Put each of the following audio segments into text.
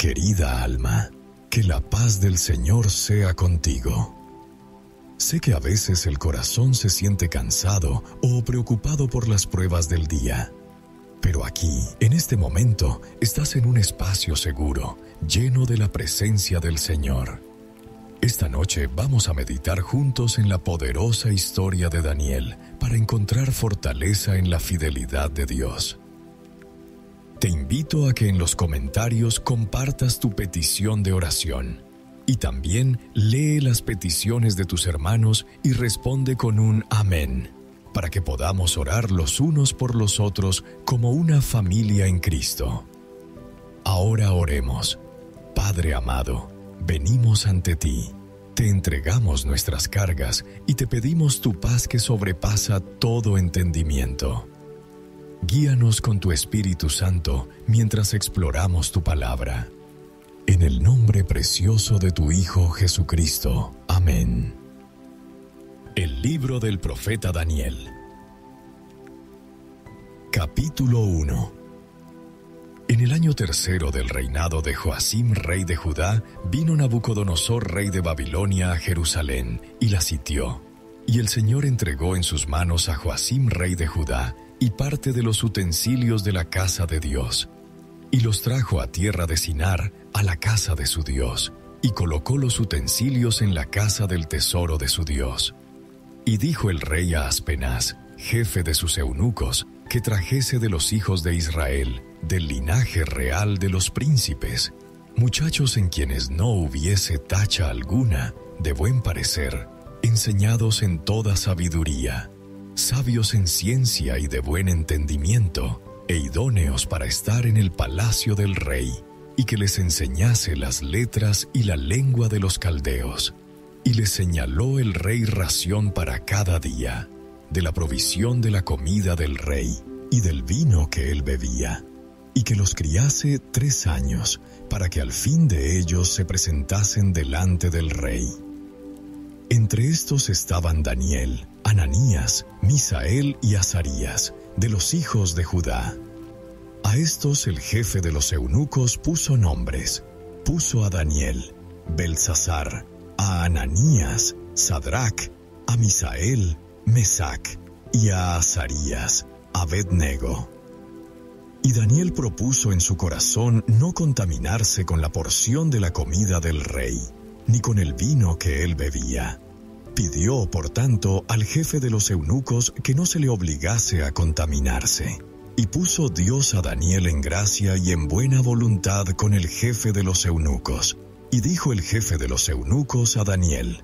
Querida alma, que la paz del Señor sea contigo. Sé que a veces el corazón se siente cansado o preocupado por las pruebas del día. Pero aquí, en este momento, estás en un espacio seguro, lleno de la presencia del Señor. Esta noche vamos a meditar juntos en la poderosa historia de Daniel para encontrar fortaleza en la fidelidad de Dios. Te invito a que en los comentarios compartas tu petición de oración y también lee las peticiones de tus hermanos y responde con un amén, para que podamos orar los unos por los otros como una familia en Cristo. Ahora oremos. Padre amado, venimos ante ti, te entregamos nuestras cargas y te pedimos tu paz que sobrepasa todo entendimiento. Guíanos con tu Espíritu Santo mientras exploramos tu palabra. En el nombre precioso de tu Hijo Jesucristo. Amén. El libro del profeta Daniel. Capítulo 1. En el año tercero del reinado de Joacim, rey de Judá, vino Nabucodonosor, rey de Babilonia, a Jerusalén, y la sitió. Y el Señor entregó en sus manos a Joacim, rey de Judá, y parte de los utensilios de la casa de Dios, y los trajo a tierra de Sinar, a la casa de su Dios, y colocó los utensilios en la casa del tesoro de su Dios. Y dijo el rey a Aspenaz, jefe de sus eunucos, que trajese de los hijos de Israel, del linaje real de los príncipes, muchachos en quienes no hubiese tacha alguna, de buen parecer, enseñados en toda sabiduría, sabios en ciencia y de buen entendimiento, e idóneos para estar en el palacio del rey, y que les enseñase las letras y la lengua de los caldeos. Y les señaló el rey ración para cada día, de la provisión de la comida del rey, y del vino que él bebía, y que los criase 3 años, para que al fin de ellos se presentasen delante del rey. Entre estos estaban Daniel, Ananías, Misael y Azarías, de los hijos de Judá. A estos el jefe de los eunucos puso nombres. Puso a Daniel, Belsasar, a Ananías, Sadrac, a Misael, Mesac, y a Azarías, Abed-nego. Y Daniel propuso en su corazón no contaminarse con la porción de la comida del rey, ni con el vino que él bebía. Pidió, por tanto, al jefe de los eunucos que no se le obligase a contaminarse. Y puso Dios a Daniel en gracia y en buena voluntad con el jefe de los eunucos. Y dijo el jefe de los eunucos a Daniel: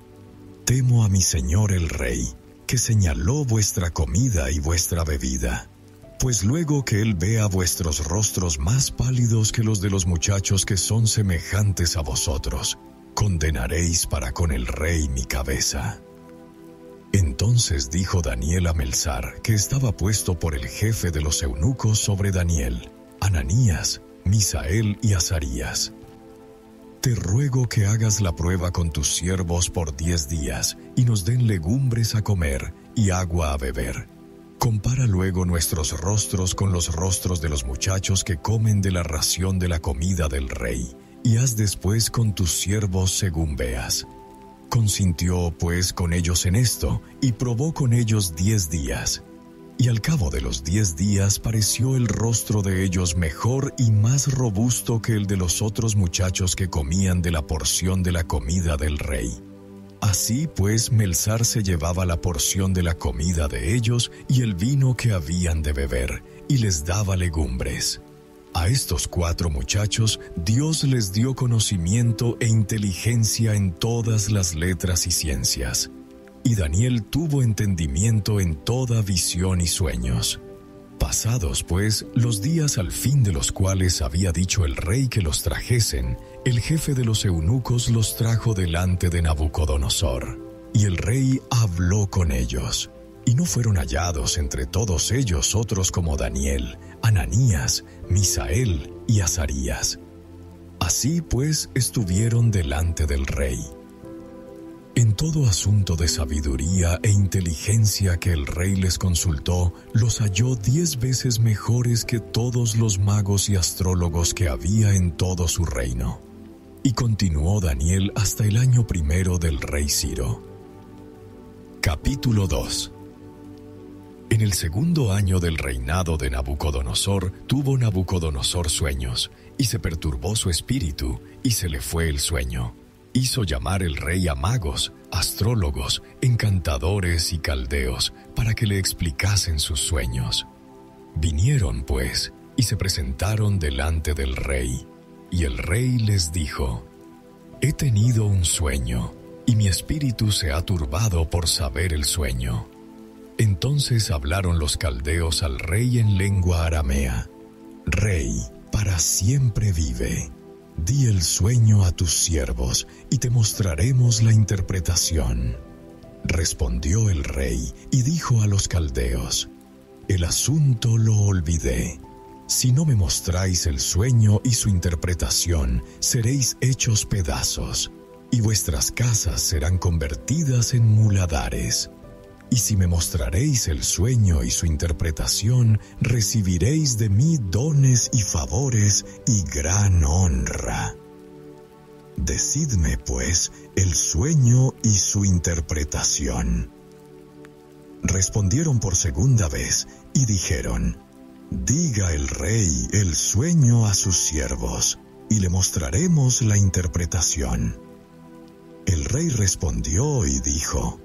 Temo a mi señor el rey, que señaló vuestra comida y vuestra bebida. Pues luego que él vea vuestros rostros más pálidos que los de los muchachos que son semejantes a vosotros, condenaréis para con el rey mi cabeza. Entonces dijo Daniel a Melsar, que estaba puesto por el jefe de los eunucos sobre Daniel, Ananías, Misael y Azarías: Te ruego que hagas la prueba con tus siervos por 10 días, y nos den legumbres a comer y agua a beber. Compara luego nuestros rostros con los rostros de los muchachos que comen de la ración de la comida del rey, y haz después con tus siervos según veas. Consintió pues con ellos en esto, y probó con ellos 10 días. Y al cabo de los 10 días pareció el rostro de ellos mejor y más robusto que el de los otros muchachos que comían de la porción de la comida del rey. Así pues Melsar se llevaba la porción de la comida de ellos y el vino que habían de beber, y les daba legumbres. A estos 4 muchachos Dios les dio conocimiento e inteligencia en todas las letras y ciencias. Y Daniel tuvo entendimiento en toda visión y sueños. Pasados, pues, los días al fin de los cuales había dicho el rey que los trajesen, el jefe de los eunucos los trajo delante de Nabucodonosor. Y el rey habló con ellos. Y no fueron hallados entre todos ellos otros como Daniel, Ananías, Misael y Azarías. Así pues estuvieron delante del rey. En todo asunto de sabiduría e inteligencia que el rey les consultó, los halló 10 veces mejores que todos los magos y astrólogos que había en todo su reino. Y continuó Daniel hasta el año 1 del rey Ciro. Capítulo 2. En el 2º año del reinado de Nabucodonosor, tuvo Nabucodonosor sueños, y se perturbó su espíritu, y se le fue el sueño. Hizo llamar el rey a magos, astrólogos, encantadores y caldeos, para que le explicasen sus sueños. Vinieron, pues, y se presentaron delante del rey, y el rey les dijo: He tenido un sueño, y mi espíritu se ha turbado por saber el sueño. Entonces hablaron los caldeos al rey en lengua aramea: Rey, para siempre vive. Di el sueño a tus siervos, y te mostraremos la interpretación. Respondió el rey, y dijo a los caldeos: El asunto lo olvidé. Si no me mostráis el sueño y su interpretación, seréis hechos pedazos, y vuestras casas serán convertidas en muladares. Y si me mostraréis el sueño y su interpretación, recibiréis de mí dones y favores y gran honra. Decidme, pues, el sueño y su interpretación. Respondieron por segunda vez y dijeron: Diga el rey el sueño a sus siervos, y le mostraremos la interpretación. El rey respondió y dijo: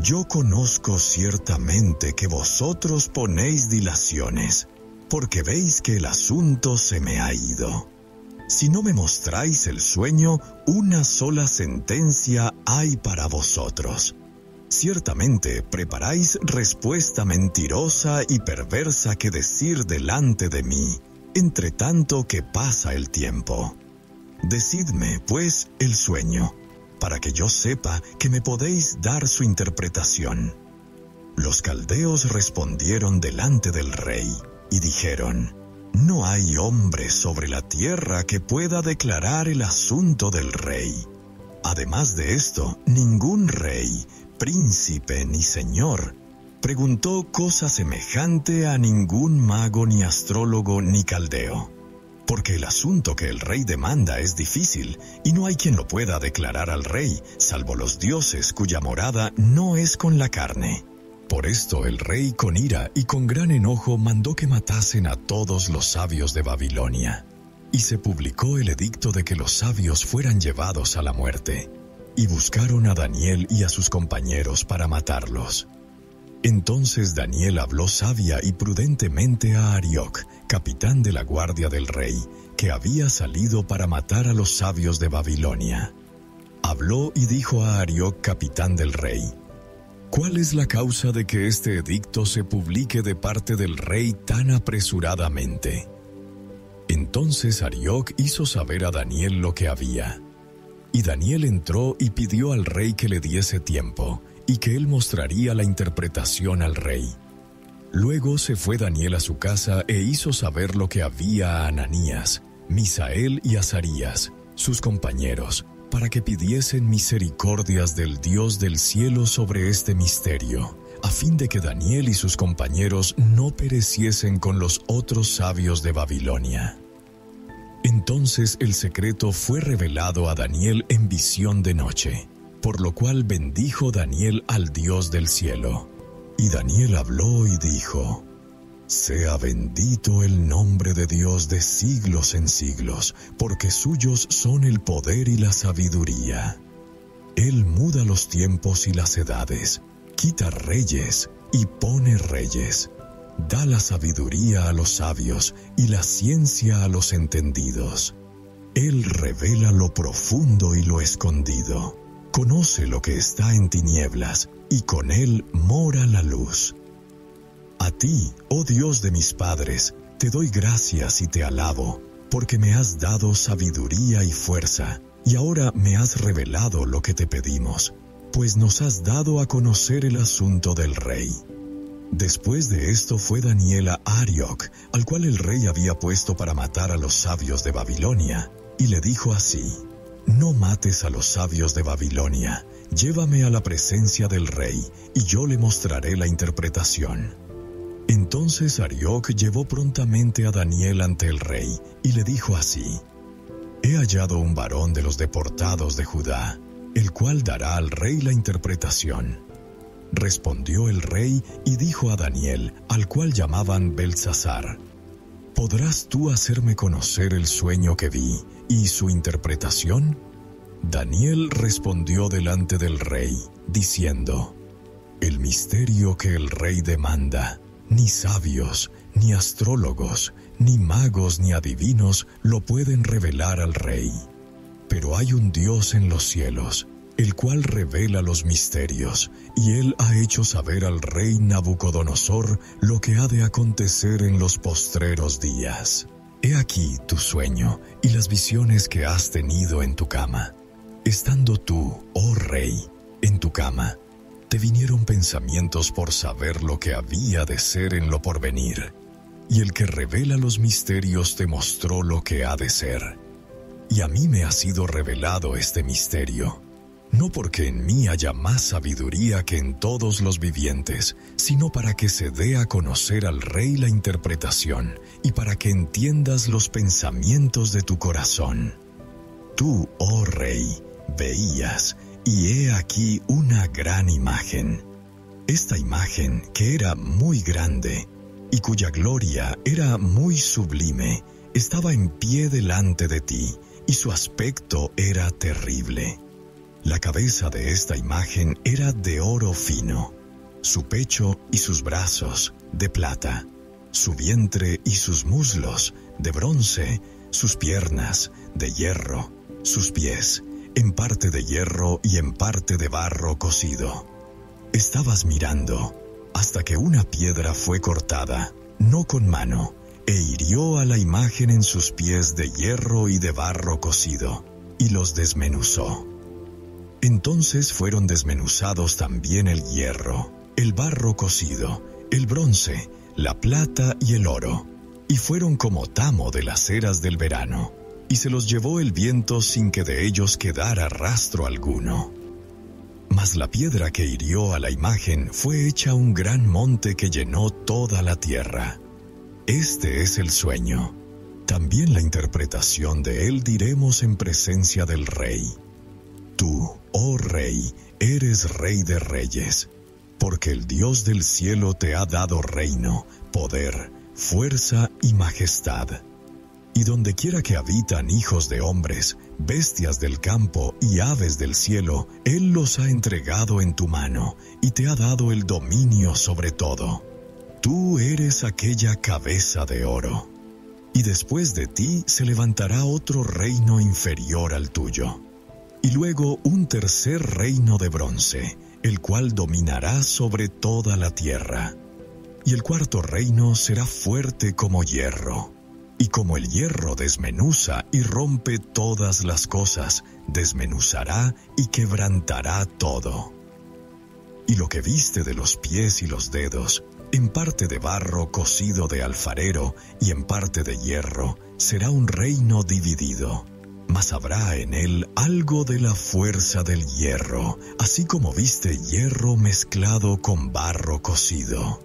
Yo conozco ciertamente que vosotros ponéis dilaciones, porque veis que el asunto se me ha ido. Si no me mostráis el sueño, una sola sentencia hay para vosotros. Ciertamente preparáis respuesta mentirosa y perversa que decir delante de mí, entre tanto que pasa el tiempo. Decidme, pues, el sueño, para que yo sepa que me podéis dar su interpretación. Los caldeos respondieron delante del rey y dijeron: No hay hombre sobre la tierra que pueda declarar el asunto del rey. Además de esto, ningún rey, príncipe ni señor preguntó cosa semejante a ningún mago ni astrólogo ni caldeo. Porque el asunto que el rey demanda es difícil, y no hay quien lo pueda declarar al rey, salvo los dioses cuya morada no es con la carne. Por esto el rey con ira y con gran enojo mandó que matasen a todos los sabios de Babilonia. Y se publicó el edicto de que los sabios fueran llevados a la muerte. Y buscaron a Daniel y a sus compañeros para matarlos. Entonces Daniel habló sabia y prudentemente a Arioc, capitán de la guardia del rey, que había salido para matar a los sabios de Babilonia. Habló y dijo a Arioc, capitán del rey: ¿Cuál es la causa de que este edicto se publique de parte del rey tan apresuradamente? Entonces Arioc hizo saber a Daniel lo que había. Y Daniel entró y pidió al rey que le diese tiempo, y que él mostraría la interpretación al rey. Luego se fue Daniel a su casa e hizo saber lo que había a Ananías, Misael y Azarías, sus compañeros, para que pidiesen misericordias del Dios del cielo sobre este misterio, a fin de que Daniel y sus compañeros no pereciesen con los otros sabios de Babilonia. Entonces el secreto fue revelado a Daniel en visión de noche, por lo cual bendijo Daniel al Dios del cielo. Y Daniel habló y dijo: Sea bendito el nombre de Dios de siglos en siglos, porque suyos son el poder y la sabiduría. Él muda los tiempos y las edades, quita reyes y pone reyes. Da la sabiduría a los sabios y la ciencia a los entendidos. Él revela lo profundo y lo escondido. Conoce lo que está en tinieblas, y con él mora la luz. A ti, oh Dios de mis padres, te doy gracias y te alabo, porque me has dado sabiduría y fuerza, y ahora me has revelado lo que te pedimos, pues nos has dado a conocer el asunto del rey. Después de esto fue Daniel a Arioc, al cual el rey había puesto para matar a los sabios de Babilonia, y le dijo así: no mates a los sabios de Babilonia, llévame a la presencia del rey, y yo le mostraré la interpretación. Entonces Arioc llevó prontamente a Daniel ante el rey, y le dijo así: He hallado un varón de los deportados de Judá, el cual dará al rey la interpretación. Respondió el rey y dijo a Daniel, al cual llamaban Beltsasar: ¿Podrás tú hacerme conocer el sueño que vi y su interpretación? Daniel respondió delante del rey, diciendo: El misterio que el rey demanda, ni sabios, ni astrólogos, ni magos, ni adivinos lo pueden revelar al rey. Pero hay un Dios en los cielos, el cual revela los misterios, y él ha hecho saber al rey Nabucodonosor lo que ha de acontecer en los postreros días. He aquí tu sueño y las visiones que has tenido en tu cama. Estando tú, oh rey, en tu cama, te vinieron pensamientos por saber lo que había de ser en lo porvenir, y el que revela los misterios te mostró lo que ha de ser. Y a mí me ha sido revelado este misterio, no porque en mí haya más sabiduría que en todos los vivientes, sino para que se dé a conocer al rey la interpretación, y para que entiendas los pensamientos de tu corazón. Tú, oh rey, veías, y he aquí una gran imagen. Esta imagen, que era muy grande, y cuya gloria era muy sublime, estaba en pie delante de ti, y su aspecto era terrible. La cabeza de esta imagen era de oro fino, su pecho y sus brazos de plata, su vientre y sus muslos de bronce, sus piernas de hierro, sus pies en parte de hierro y en parte de barro cocido. Estabas mirando hasta que una piedra fue cortada, no con mano, e hirió a la imagen en sus pies de hierro y de barro cocido, y los desmenuzó. Entonces fueron desmenuzados también el hierro, el barro cocido, el bronce, la plata y el oro, y fueron como tamo de las eras del verano, y se los llevó el viento sin que de ellos quedara rastro alguno. Mas la piedra que hirió a la imagen fue hecha un gran monte que llenó toda la tierra. Este es el sueño. También la interpretación de él diremos en presencia del rey. Tú, oh rey, eres rey de reyes, porque el Dios del cielo te ha dado reino, poder, fuerza y majestad. Y donde quiera que habitan hijos de hombres, bestias del campo y aves del cielo, Él los ha entregado en tu mano, y te ha dado el dominio sobre todo. Tú eres aquella cabeza de oro. Y después de ti se levantará otro reino inferior al tuyo. Y luego un tercer reino de bronce, el cual dominará sobre toda la tierra. Y el cuarto reino será fuerte como hierro. Y como el hierro desmenuza y rompe todas las cosas, desmenuzará y quebrantará todo. Y lo que viste de los pies y los dedos, en parte de barro cocido de alfarero y en parte de hierro, será un reino dividido. Mas habrá en él algo de la fuerza del hierro, así como viste hierro mezclado con barro cocido.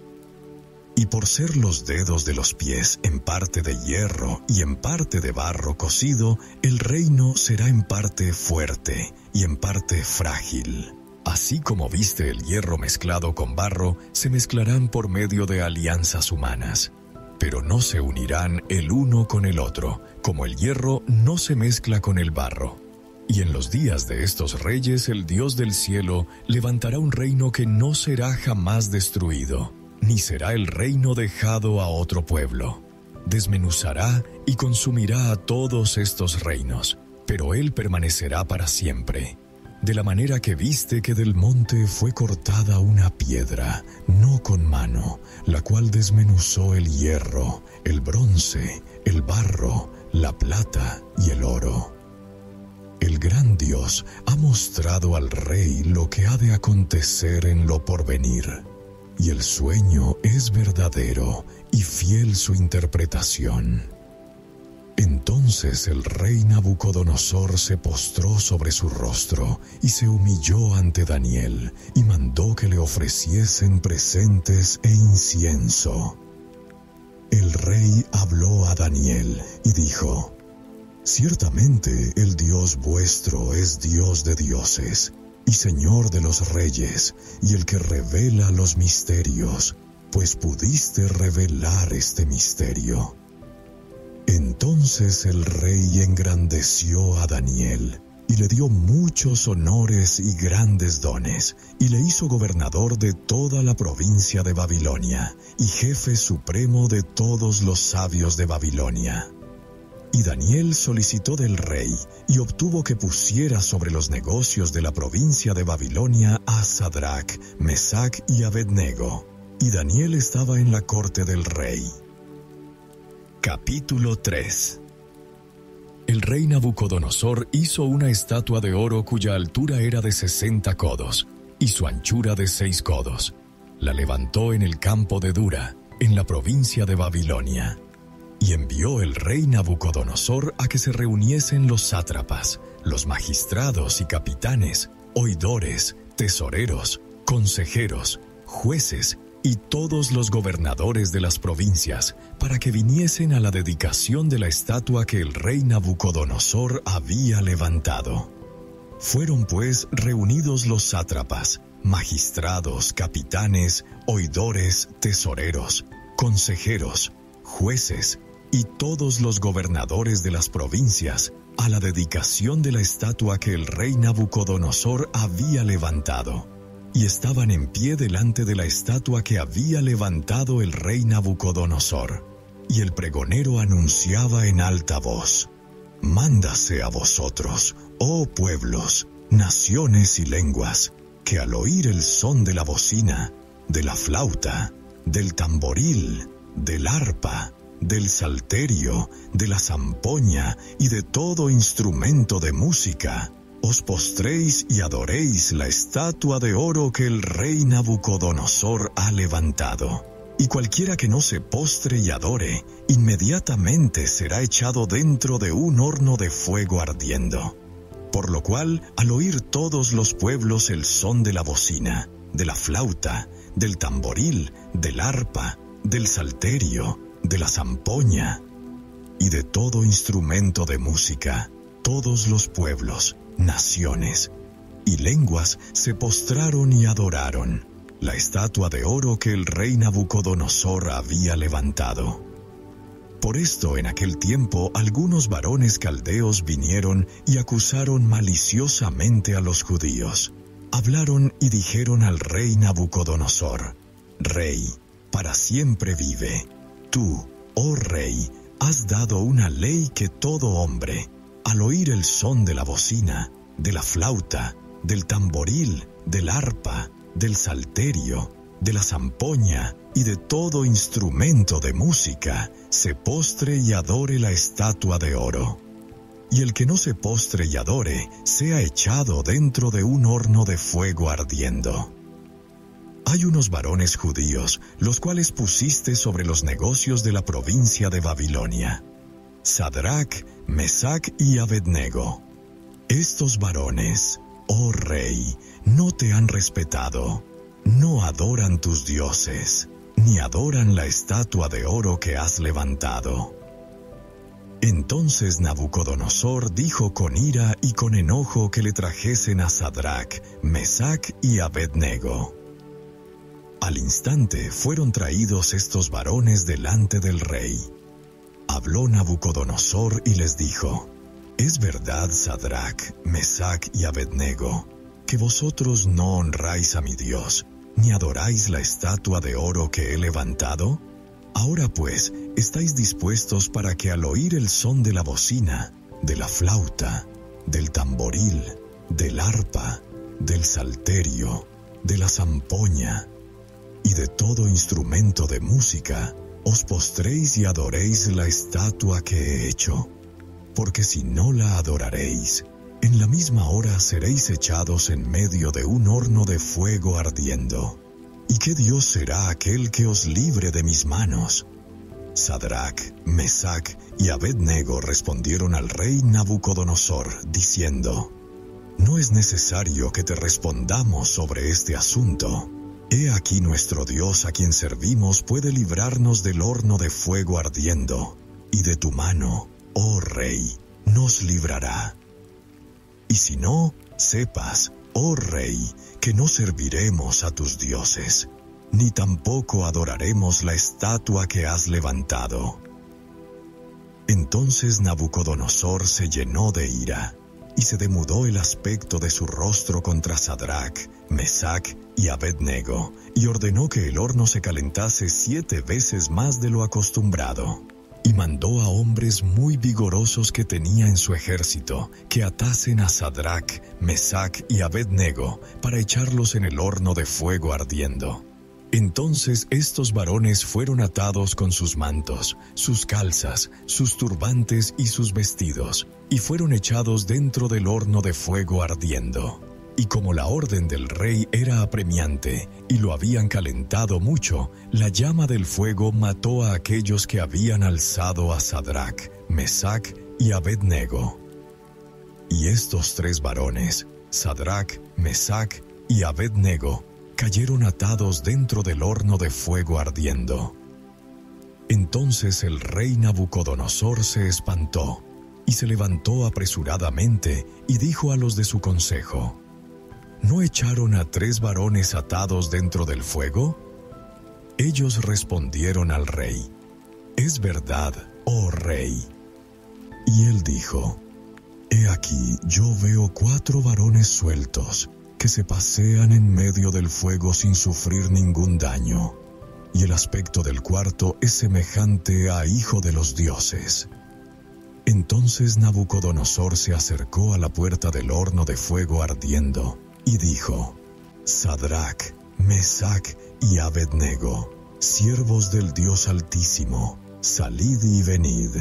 Y por ser los dedos de los pies en parte de hierro y en parte de barro cocido, el reino será en parte fuerte y en parte frágil. Así como viste el hierro mezclado con barro, se mezclarán por medio de alianzas humanas, pero no se unirán el uno con el otro, como el hierro no se mezcla con el barro. Y en los días de estos reyes el Dios del cielo levantará un reino que no será jamás destruido, ni será el reino dejado a otro pueblo. Desmenuzará y consumirá a todos estos reinos, pero él permanecerá para siempre. De la manera que viste que del monte fue cortada una piedra, no con mano, la cual desmenuzó el hierro, el bronce, el barro, la plata y el oro. El gran Dios ha mostrado al rey lo que ha de acontecer en lo porvenir, y el sueño es verdadero y fiel su interpretación. Entonces Entonces el rey Nabucodonosor se postró sobre su rostro y se humilló ante Daniel y mandó que le ofreciesen presentes e incienso. El rey habló a Daniel y dijo: Ciertamente el Dios vuestro es Dios de dioses y Señor de los reyes, y el que revela los misterios, pues pudiste revelar este misterio. Entonces el rey engrandeció a Daniel, y le dio muchos honores y grandes dones, y le hizo gobernador de toda la provincia de Babilonia, y jefe supremo de todos los sabios de Babilonia. Y Daniel solicitó del rey, y obtuvo que pusiera sobre los negocios de la provincia de Babilonia a Sadrach, Mesach y Abednego. Y Daniel estaba en la corte del rey. Capítulo 3. El rey Nabucodonosor hizo una estatua de oro cuya altura era de 60 codos, y su anchura de 6 codos. La levantó en el campo de Dura, en la provincia de Babilonia. Y envió el rey Nabucodonosor a que se reuniesen los sátrapas, los magistrados y capitanes, oidores, tesoreros, consejeros, jueces y todos los gobernadores de las provincias, para que viniesen a la dedicación de la estatua que el rey Nabucodonosor había levantado. Fueron pues reunidos los sátrapas, magistrados, capitanes, oidores, tesoreros, consejeros, jueces y todos los gobernadores de las provincias a la dedicación de la estatua que el rey Nabucodonosor había levantado. Y estaban en pie delante de la estatua que había levantado el rey Nabucodonosor. Y el pregonero anunciaba en alta voz: Mándase a vosotros, oh pueblos, naciones y lenguas, que al oír el son de la bocina, de la flauta, del tamboril, del arpa, del salterio, de la zampoña y de todo instrumento de música, os postréis y adoréis la estatua de oro que el rey Nabucodonosor ha levantado. Y cualquiera que no se postre y adore, inmediatamente será echado dentro de un horno de fuego ardiendo. Por lo cual, al oír todos los pueblos el son de la bocina, de la flauta, del tamboril, del arpa, del salterio, de la zampoña y de todo instrumento de música, todos los pueblos, naciones y lenguas se postraron y adoraron la estatua de oro que el rey Nabucodonosor había levantado. Por esto en aquel tiempo algunos varones caldeos vinieron y acusaron maliciosamente a los judíos. Hablaron y dijeron al rey Nabucodonosor: Rey, para siempre vive. Tú, oh rey, has dado una ley que todo hombre, al oír el son de la bocina, de la flauta, del tamboril, del arpa, del salterio, de la zampoña y de todo instrumento de música, se postre y adore la estatua de oro. Y el que no se postre y adore, sea echado dentro de un horno de fuego ardiendo. Hay unos varones judíos, los cuales pusiste sobre los negocios de la provincia de Babilonia: Sadrach, Mesach y Abednego. Estos varones, oh rey, no te han respetado, no adoran tus dioses, ni adoran la estatua de oro que has levantado. Entonces Nabucodonosor dijo con ira y con enojo que le trajesen a Sadrach, Mesach y Abednego. Al instante fueron traídos estos varones delante del rey. Habló Nabucodonosor y les dijo: Es verdad, Sadrach, Mesach y Abednego, que vosotros no honráis a mi Dios, ni adoráis la estatua de oro que he levantado. Ahora pues, estáis dispuestos para que al oír el son de la bocina, de la flauta, del tamboril, del arpa, del salterio, de la zampoña y de todo instrumento de música, os postréis y adoréis la estatua que he hecho. Porque si no la adoraréis, en la misma hora seréis echados en medio de un horno de fuego ardiendo. ¿Y qué Dios será aquel que os libre de mis manos? Sadrac, Mesac y Abed-Nego respondieron al rey Nabucodonosor, diciendo: «No es necesario que te respondamos sobre este asunto. He aquí nuestro Dios a quien servimos puede librarnos del horno de fuego ardiendo, y de tu mano, oh rey, nos librará. Y si no, sepas, oh rey, que no serviremos a tus dioses, ni tampoco adoraremos la estatua que has levantado». Entonces Nabucodonosor se llenó de ira, y se demudó el aspecto de su rostro contra Sadrac, Mesac y Abed-Nego, y ordenó que el horno se calentase 7 veces más de lo acostumbrado. Y mandó a hombres muy vigorosos que tenía en su ejército, que atasen a Sadrac, Mesac y Abed-Nego, para echarlos en el horno de fuego ardiendo. Entonces estos varones fueron atados con sus mantos, sus calzas, sus turbantes y sus vestidos, y fueron echados dentro del horno de fuego ardiendo. Y como la orden del rey era apremiante, y lo habían calentado mucho, la llama del fuego mató a aquellos que habían alzado a Sadrac, Mesac y Abed-Nego. Y estos 3 varones, Sadrac, Mesac y Abed-Nego, cayeron atados dentro del horno de fuego ardiendo. Entonces el rey Nabucodonosor se espantó, y se levantó apresuradamente, y dijo a los de su consejo: ¿No echaron a 3 varones atados dentro del fuego? Ellos respondieron al rey: «Es verdad, oh rey». Y él dijo: «He aquí, yo veo 4 varones sueltos, que se pasean en medio del fuego sin sufrir ningún daño, y el aspecto del cuarto es semejante a hijo de los dioses». Entonces Nabucodonosor se acercó a la puerta del horno de fuego ardiendo, y dijo: «Sadrac, Mesac y Abed-Nego, siervos del Dios Altísimo, salid y venid».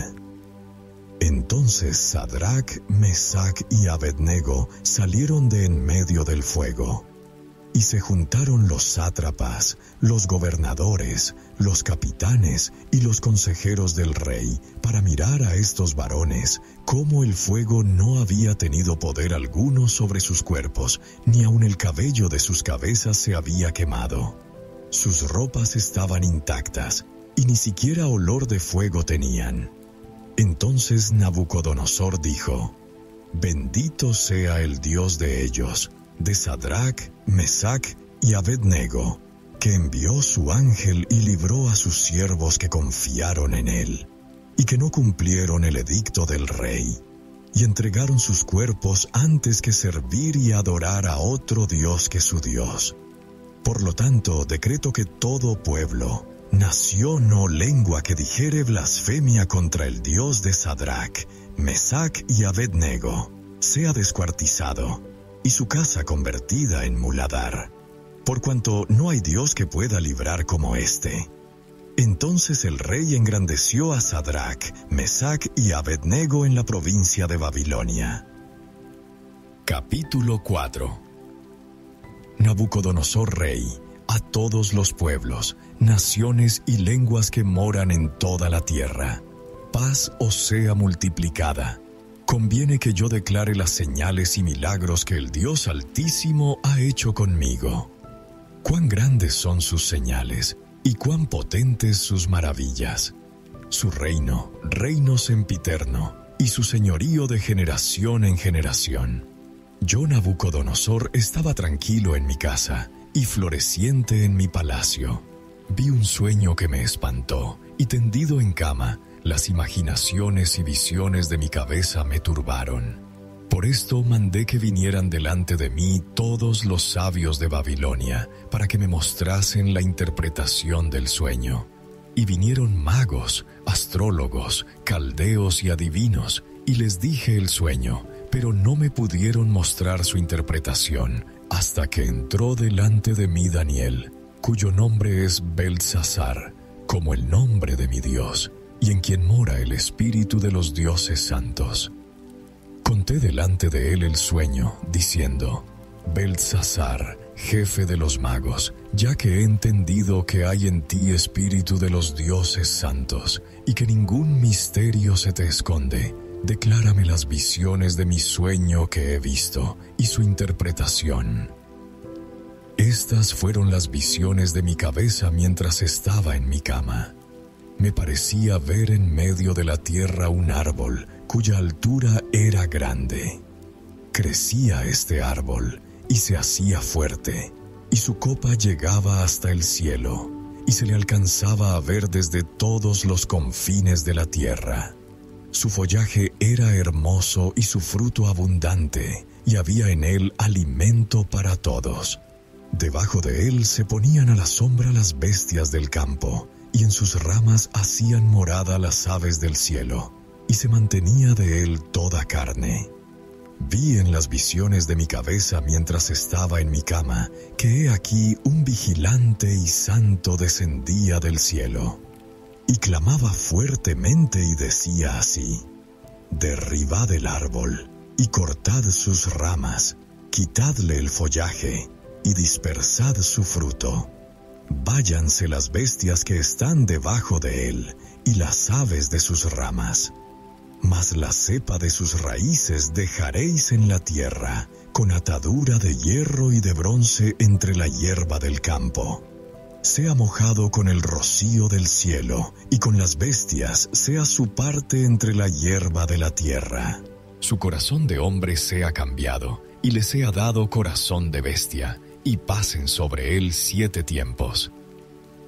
Entonces Sadrac, Mesac y Abed-Nego salieron de en medio del fuego. Y se juntaron los sátrapas, los gobernadores, los capitanes y los consejeros del rey para mirar a estos varones, cómo el fuego no había tenido poder alguno sobre sus cuerpos, ni aun el cabello de sus cabezas se había quemado. Sus ropas estaban intactas, y ni siquiera olor de fuego tenían. Entonces Nabucodonosor dijo: «Bendito sea el Dios de ellos, de Sadrac, Mesac y Abed-Nego, que envió su ángel y libró a sus siervos que confiaron en él, y que no cumplieron el edicto del rey, y entregaron sus cuerpos antes que servir y adorar a otro Dios que su Dios. Por lo tanto, decreto que todo pueblo, nación o lengua que dijere blasfemia contra el Dios de Sadrac, Mesac y Abed-Nego, sea descuartizado, y su casa convertida en muladar, por cuanto no hay Dios que pueda librar como éste». Entonces el rey engrandeció a Sadrac, Mesac y Abed-Nego en la provincia de Babilonia. Capítulo 4. Nabucodonosor rey, a todos los pueblos, naciones y lenguas que moran en toda la tierra: paz os sea multiplicada. Conviene que yo declare las señales y milagros que el Dios Altísimo ha hecho conmigo. Cuán grandes son sus señales, y cuán potentes sus maravillas. Su reino, reino sempiterno, y su señorío de generación en generación. Yo, Nabucodonosor, estaba tranquilo en mi casa, y floreciente en mi palacio. Vi un sueño que me espantó, y tendido en cama, las imaginaciones y visiones de mi cabeza me turbaron. Por esto mandé que vinieran delante de mí todos los sabios de Babilonia, para que me mostrasen la interpretación del sueño. Y vinieron magos, astrólogos, caldeos y adivinos, y les dije el sueño, pero no me pudieron mostrar su interpretación, hasta que entró delante de mí Daniel, cuyo nombre es Beltsasar, como el nombre de mi Dios, y en quien mora el espíritu de los dioses santos. Conté delante de él el sueño, diciendo: Beltsasar, jefe de los magos, ya que he entendido que hay en ti espíritu de los dioses santos, y que ningún misterio se te esconde, declárame las visiones de mi sueño que he visto, y su interpretación. Estas fueron las visiones de mi cabeza mientras estaba en mi cama. Me parecía ver en medio de la tierra un árbol, cuya altura era grande. Crecía este árbol, y se hacía fuerte, y su copa llegaba hasta el cielo, y se le alcanzaba a ver desde todos los confines de la tierra. Su follaje era hermoso y su fruto abundante, y había en él alimento para todos. Debajo de él se ponían a la sombra las bestias del campo, y en sus ramas hacían morada las aves del cielo, y se mantenía de él toda carne. Vi en las visiones de mi cabeza mientras estaba en mi cama, que he aquí un vigilante y santo descendía del cielo, y clamaba fuertemente y decía así: derribad el árbol, y cortad sus ramas, quitadle el follaje, y dispersad su fruto. Váyanse las bestias que están debajo de él, y las aves de sus ramas. Mas la cepa de sus raíces dejaréis en la tierra, con atadura de hierro y de bronce entre la hierba del campo. Sea mojado con el rocío del cielo, y con las bestias sea su parte entre la hierba de la tierra. Su corazón de hombre sea cambiado, y le sea dado corazón de bestia, y pasen sobre él 7 tiempos.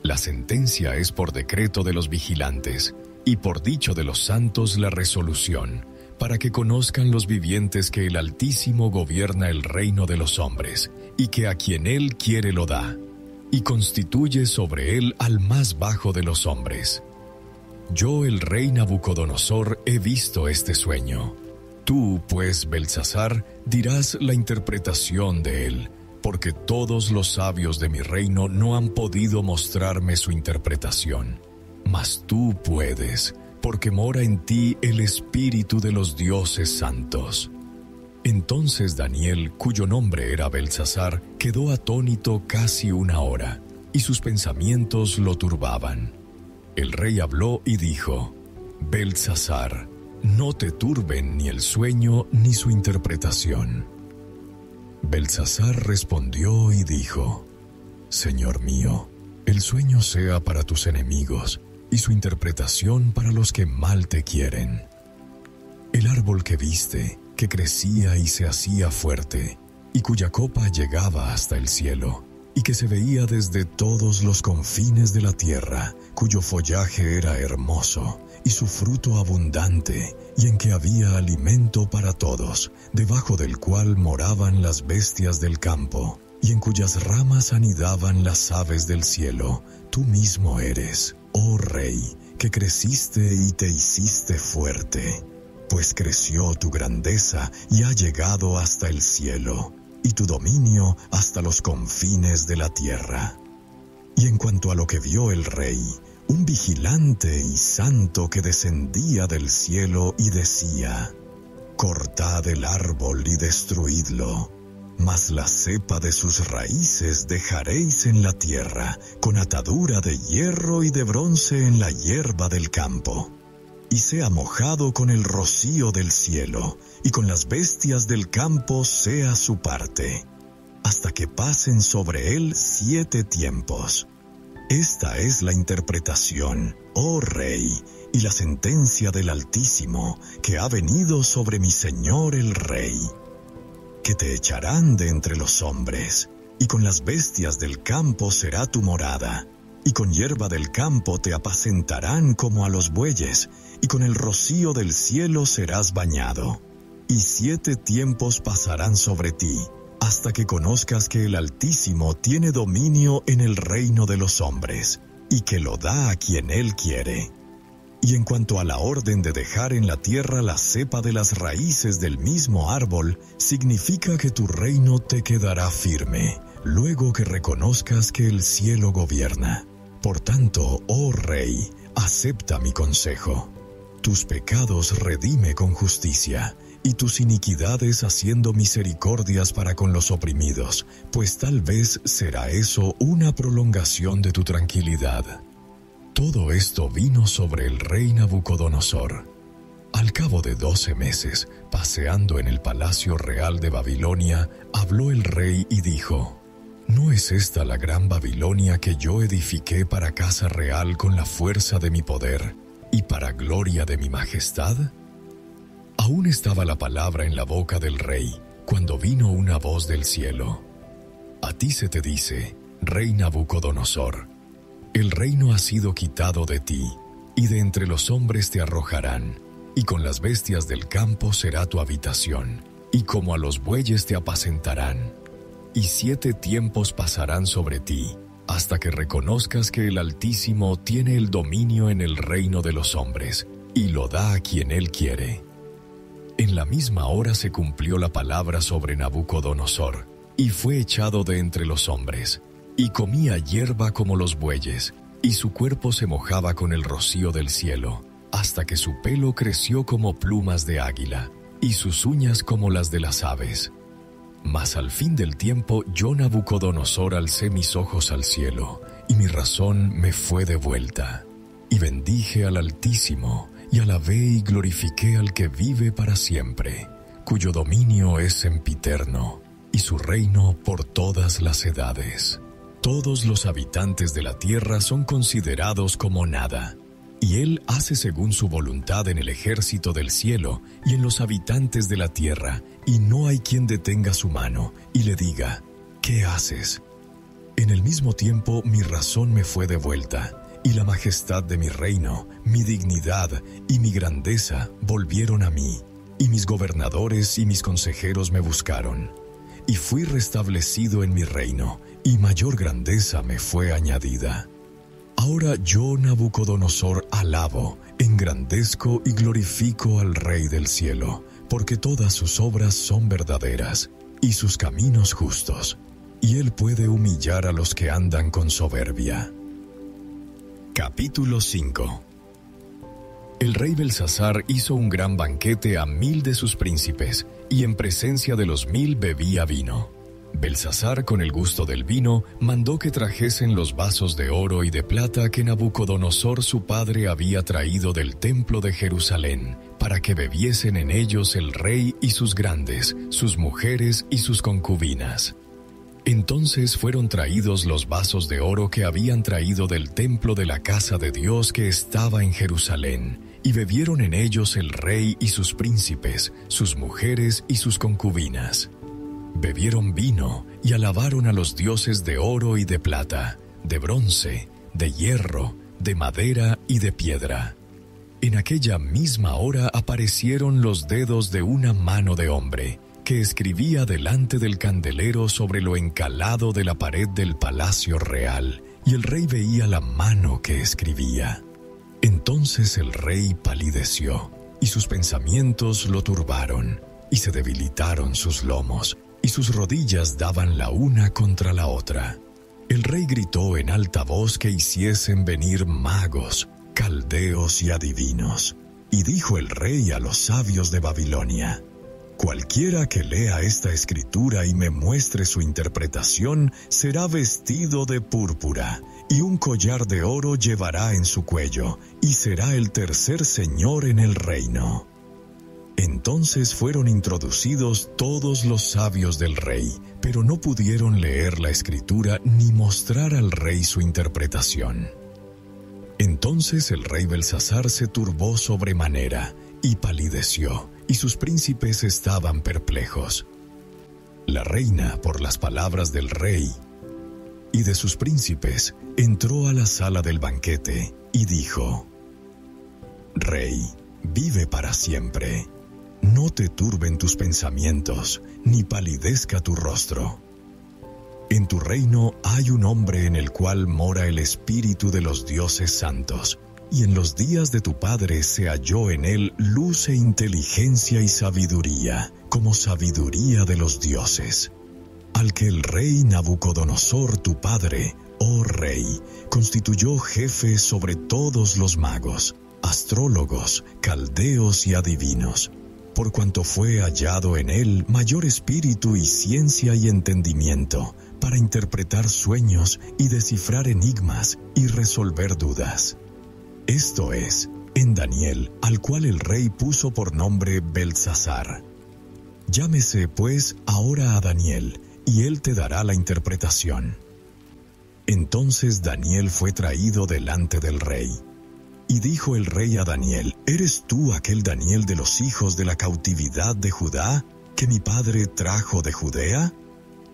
La sentencia es por decreto de los vigilantes, y por dicho de los santos la resolución, para que conozcan los vivientes que el Altísimo gobierna el reino de los hombres, y que a quien él quiere lo da, y constituye sobre él al más bajo de los hombres. Yo, el rey Nabucodonosor, he visto este sueño. Tú, pues, Beltsasar, dirás la interpretación de él, porque todos los sabios de mi reino no han podido mostrarme su interpretación. Mas tú puedes, porque mora en ti el espíritu de los dioses santos. Entonces Daniel, cuyo nombre era Beltsasar, quedó atónito casi 1 hora, y sus pensamientos lo turbaban. El rey habló y dijo: Beltsasar, no te turben ni el sueño ni su interpretación. Beltsasar respondió y dijo: Señor mío, el sueño sea para tus enemigos, y su interpretación para los que mal te quieren. El árbol que viste, que crecía y se hacía fuerte, y cuya copa llegaba hasta el cielo, y que se veía desde todos los confines de la tierra, cuyo follaje era hermoso, y su fruto abundante, y en que había alimento para todos, debajo del cual moraban las bestias del campo, y en cuyas ramas anidaban las aves del cielo, tú mismo eres, oh Rey, que creciste y te hiciste fuerte, pues creció tu grandeza y ha llegado hasta el cielo, y tu dominio hasta los confines de la tierra. Y en cuanto a lo que vio el rey, un vigilante y santo que descendía del cielo y decía: cortad el árbol y destruidlo, mas la cepa de sus raíces dejaréis en la tierra, con atadura de hierro y de bronce en la hierba del campo. Y sea mojado con el rocío del cielo, y con las bestias del campo sea su parte, hasta que pasen sobre él 7 tiempos. Esta es la interpretación, oh Rey, y la sentencia del Altísimo, que ha venido sobre mi Señor el Rey. Que te echarán de entre los hombres, y con las bestias del campo será tu morada, y con hierba del campo te apacentarán como a los bueyes, y con el rocío del cielo serás bañado. Y 7 tiempos pasarán sobre ti, hasta que conozcas que el Altísimo tiene dominio en el reino de los hombres, y que lo da a quien él quiere. Y en cuanto a la orden de dejar en la tierra la cepa de las raíces del mismo árbol, significa que tu reino te quedará firme, luego que reconozcas que el cielo gobierna. Por tanto, oh Rey, acepta mi consejo. Tus pecados redime con justicia, y tus iniquidades haciendo misericordias para con los oprimidos, pues tal vez será eso una prolongación de tu tranquilidad. Todo esto vino sobre el rey Nabucodonosor. Al cabo de 12 meses, paseando en el palacio real de Babilonia, habló el rey y dijo: ¿No es esta la gran Babilonia que yo edifiqué para casa real con la fuerza de mi poder y para gloria de mi majestad? Aún estaba la palabra en la boca del rey, cuando vino una voz del cielo: A ti se te dice, rey Nabucodonosor, el reino ha sido quitado de ti, y de entre los hombres te arrojarán, y con las bestias del campo será tu habitación, y como a los bueyes te apacentarán. Y 7 tiempos pasarán sobre ti, hasta que reconozcas que el Altísimo tiene el dominio en el reino de los hombres, y lo da a quien él quiere. En la misma hora se cumplió la palabra sobre Nabucodonosor, y fue echado de entre los hombres, y comía hierba como los bueyes, y su cuerpo se mojaba con el rocío del cielo, hasta que su pelo creció como plumas de águila, y sus uñas como las de las aves. Mas al fin del tiempo yo, Nabucodonosor, alcé mis ojos al cielo, y mi razón me fue devuelta, y bendije al Altísimo, y alabé y glorifiqué al que vive para siempre, cuyo dominio es sempiterno, y su reino por todas las edades. Todos los habitantes de la tierra son considerados como nada, y él hace según su voluntad en el ejército del cielo y en los habitantes de la tierra, y no hay quien detenga su mano y le diga: ¿qué haces? En el mismo tiempo mi razón me fue devuelta, y la majestad de mi reino, mi dignidad y mi grandeza volvieron a mí, y mis gobernadores y mis consejeros me buscaron. Y fui restablecido en mi reino, y mayor grandeza me fue añadida. Ahora yo, Nabucodonosor, alabo, engrandezco y glorifico al Rey del cielo, porque todas sus obras son verdaderas, y sus caminos justos, y él puede humillar a los que andan con soberbia. Capítulo 5. El rey Belsasar hizo un gran banquete a 1000 de sus príncipes, y en presencia de los 1000 bebía vino. Belsasar, con el gusto del vino, mandó que trajesen los vasos de oro y de plata que Nabucodonosor su padre había traído del templo de Jerusalén, para que bebiesen en ellos el rey y sus grandes, sus mujeres y sus concubinas. Entonces fueron traídos los vasos de oro que habían traído del templo de la casa de Dios que estaba en Jerusalén, y bebieron en ellos el rey y sus príncipes, sus mujeres y sus concubinas. Bebieron vino y alabaron a los dioses de oro y de plata, de bronce, de hierro, de madera y de piedra. En aquella misma hora aparecieron los dedos de una mano de hombre, que escribía delante del candelero sobre lo encalado de la pared del palacio real, y el rey veía la mano que escribía. Entonces el rey palideció, y sus pensamientos lo turbaron, y se debilitaron sus lomos, y sus rodillas daban la una contra la otra. El rey gritó en alta voz que hiciesen venir magos, caldeos y adivinos. Y dijo el rey a los sabios de Babilonia: Cualquiera que lea esta escritura y me muestre su interpretación será vestido de púrpura, y un collar de oro llevará en su cuello, y será el tercer señor en el reino. Entonces fueron introducidos todos los sabios del rey, pero no pudieron leer la escritura ni mostrar al rey su interpretación. Entonces el rey Belsasar se turbó sobremanera, y palideció, y sus príncipes estaban perplejos. La reina, por las palabras del rey y de sus príncipes, entró a la sala del banquete y dijo: Rey, vive para siempre. No te turben tus pensamientos, ni palidezca tu rostro. En tu reino hay un hombre en el cual mora el espíritu de los dioses santos, y en los días de tu padre se halló en él luz e inteligencia y sabiduría, como sabiduría de los dioses. Al que el rey Nabucodonosor tu padre, oh rey, constituyó jefe sobre todos los magos, astrólogos, caldeos y adivinos. por cuanto fue hallado en él mayor espíritu y ciencia y entendimiento, para interpretar sueños y descifrar enigmas y resolver dudas. Esto es, en Daniel, al cual el rey puso por nombre Beltsasar. Llámese, pues, ahora a Daniel, y él te dará la interpretación. Entonces Daniel fue traído delante del rey. Y dijo el rey a Daniel: ¿Eres tú aquel Daniel de los hijos de la cautividad de Judá, que mi padre trajo de Judea?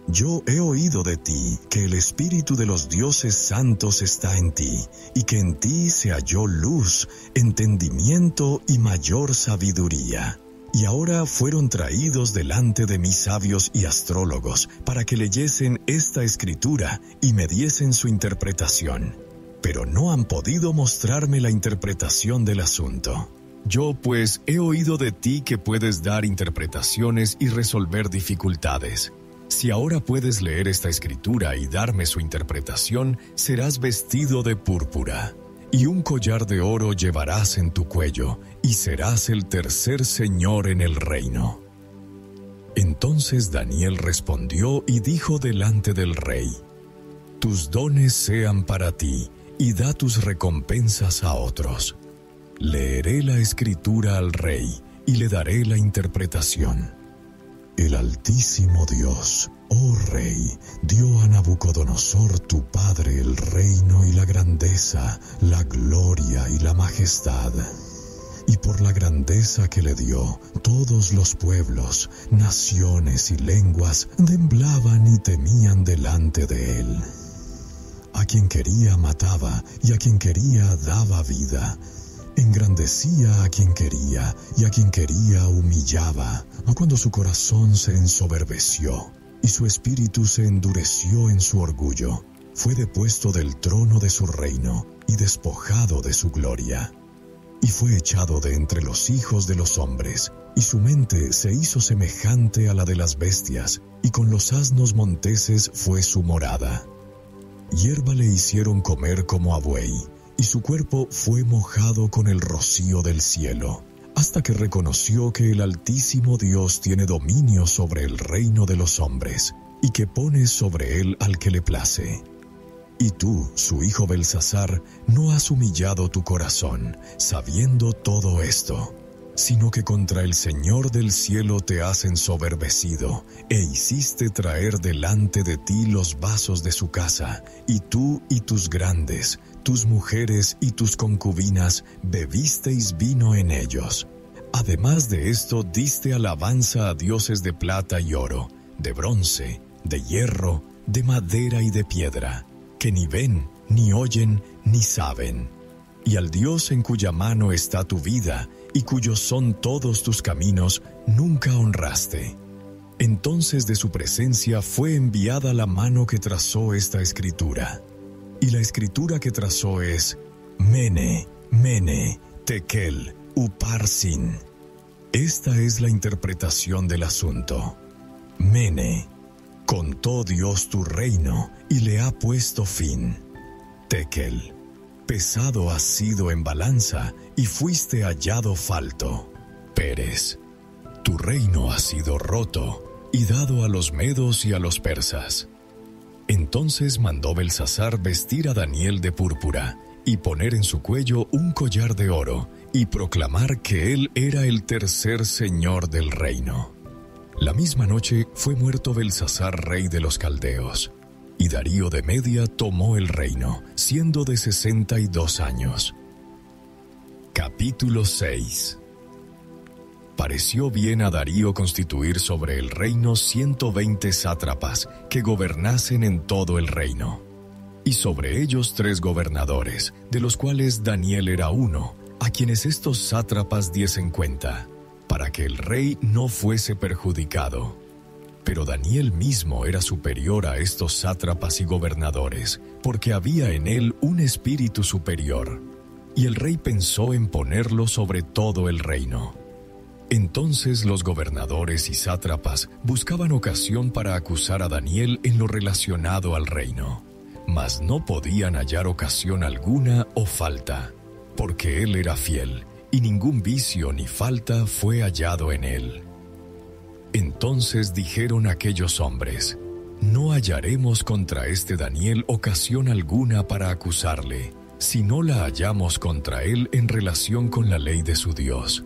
Yo he oído de ti que el espíritu de los dioses santos está en ti, y que en ti se halló luz, entendimiento y mayor sabiduría. Y ahora fueron traídos delante de mí sabios y astrólogos, para que leyesen esta escritura y me diesen su interpretación. Pero no han podido mostrarme la interpretación del asunto. Yo, pues, he oído de ti que puedes dar interpretaciones y resolver dificultades. Si ahora puedes leer esta escritura y darme su interpretación, serás vestido de púrpura, y un collar de oro llevarás en tu cuello, y serás el tercer señor en el reino. Entonces Daniel respondió y dijo delante del rey: Tus dones sean para ti, y da tus recompensas a otros. Leeré la escritura al rey, y le daré la interpretación. El Altísimo Dios, oh Rey, dio a Nabucodonosor tu padre el reino y la grandeza, la gloria y la majestad. Y por la grandeza que le dio, todos los pueblos, naciones y lenguas temblaban y temían delante de él. A quien quería mataba, y a quien quería daba vida. Engrandecía a quien quería, y a quien quería humillaba. Cuando su corazón se ensoberbeció, y su espíritu se endureció en su orgullo, fue depuesto del trono de su reino, y despojado de su gloria. Y fue echado de entre los hijos de los hombres, y su mente se hizo semejante a la de las bestias, y con los asnos monteses fue su morada. Hierba le hicieron comer como a buey, y su cuerpo fue mojado con el rocío del cielo, hasta que reconoció que el Altísimo Dios tiene dominio sobre el reino de los hombres, y que pone sobre él al que le place. Y tú, su hijo Beltsasar, no has humillado tu corazón, sabiendo todo esto, sino que contra el Señor del cielo te has ensoberbecido, e hiciste traer delante de ti los vasos de su casa, y tú y tus grandes, tus mujeres y tus concubinas bebisteis vino en ellos. Además de esto, diste alabanza a dioses de plata y oro, de bronce, de hierro, de madera y de piedra, que ni ven, ni oyen, ni saben. Y al Dios en cuya mano está tu vida, y cuyos son todos tus caminos, nunca honraste. Entonces de su presencia fue enviada la mano que trazó esta escritura. Y la escritura que trazó es: Mene, Mene, Tekel, Uparsin. Esta es la interpretación del asunto. Mene, contó Dios tu reino y le ha puesto fin. Tekel, pesado has sido en balanza y fuiste hallado falto. Peres, tu reino ha sido roto y dado a los medos y a los persas. Entonces mandó Beltsasar vestir a Daniel de púrpura y poner en su cuello un collar de oro y proclamar que él era el tercer señor del reino. La misma noche fue muerto Beltsasar, rey de los caldeos, y Darío de Media tomó el reino, siendo de 62 años. Capítulo 6. Pareció bien a Darío constituir sobre el reino 120 sátrapas que gobernasen en todo el reino, y sobre ellos 3 gobernadores, de los cuales Daniel era uno, a quienes estos sátrapas diesen cuenta, para que el rey no fuese perjudicado. Pero Daniel mismo era superior a estos sátrapas y gobernadores, porque había en él un espíritu superior, y el rey pensó en ponerlo sobre todo el reino. Entonces los gobernadores y sátrapas buscaban ocasión para acusar a Daniel en lo relacionado al reino, mas no podían hallar ocasión alguna o falta, porque él era fiel, y ningún vicio ni falta fue hallado en él. Entonces dijeron aquellos hombres: no hallaremos contra este Daniel ocasión alguna para acusarle, si no la hallamos contra él en relación con la ley de su Dios.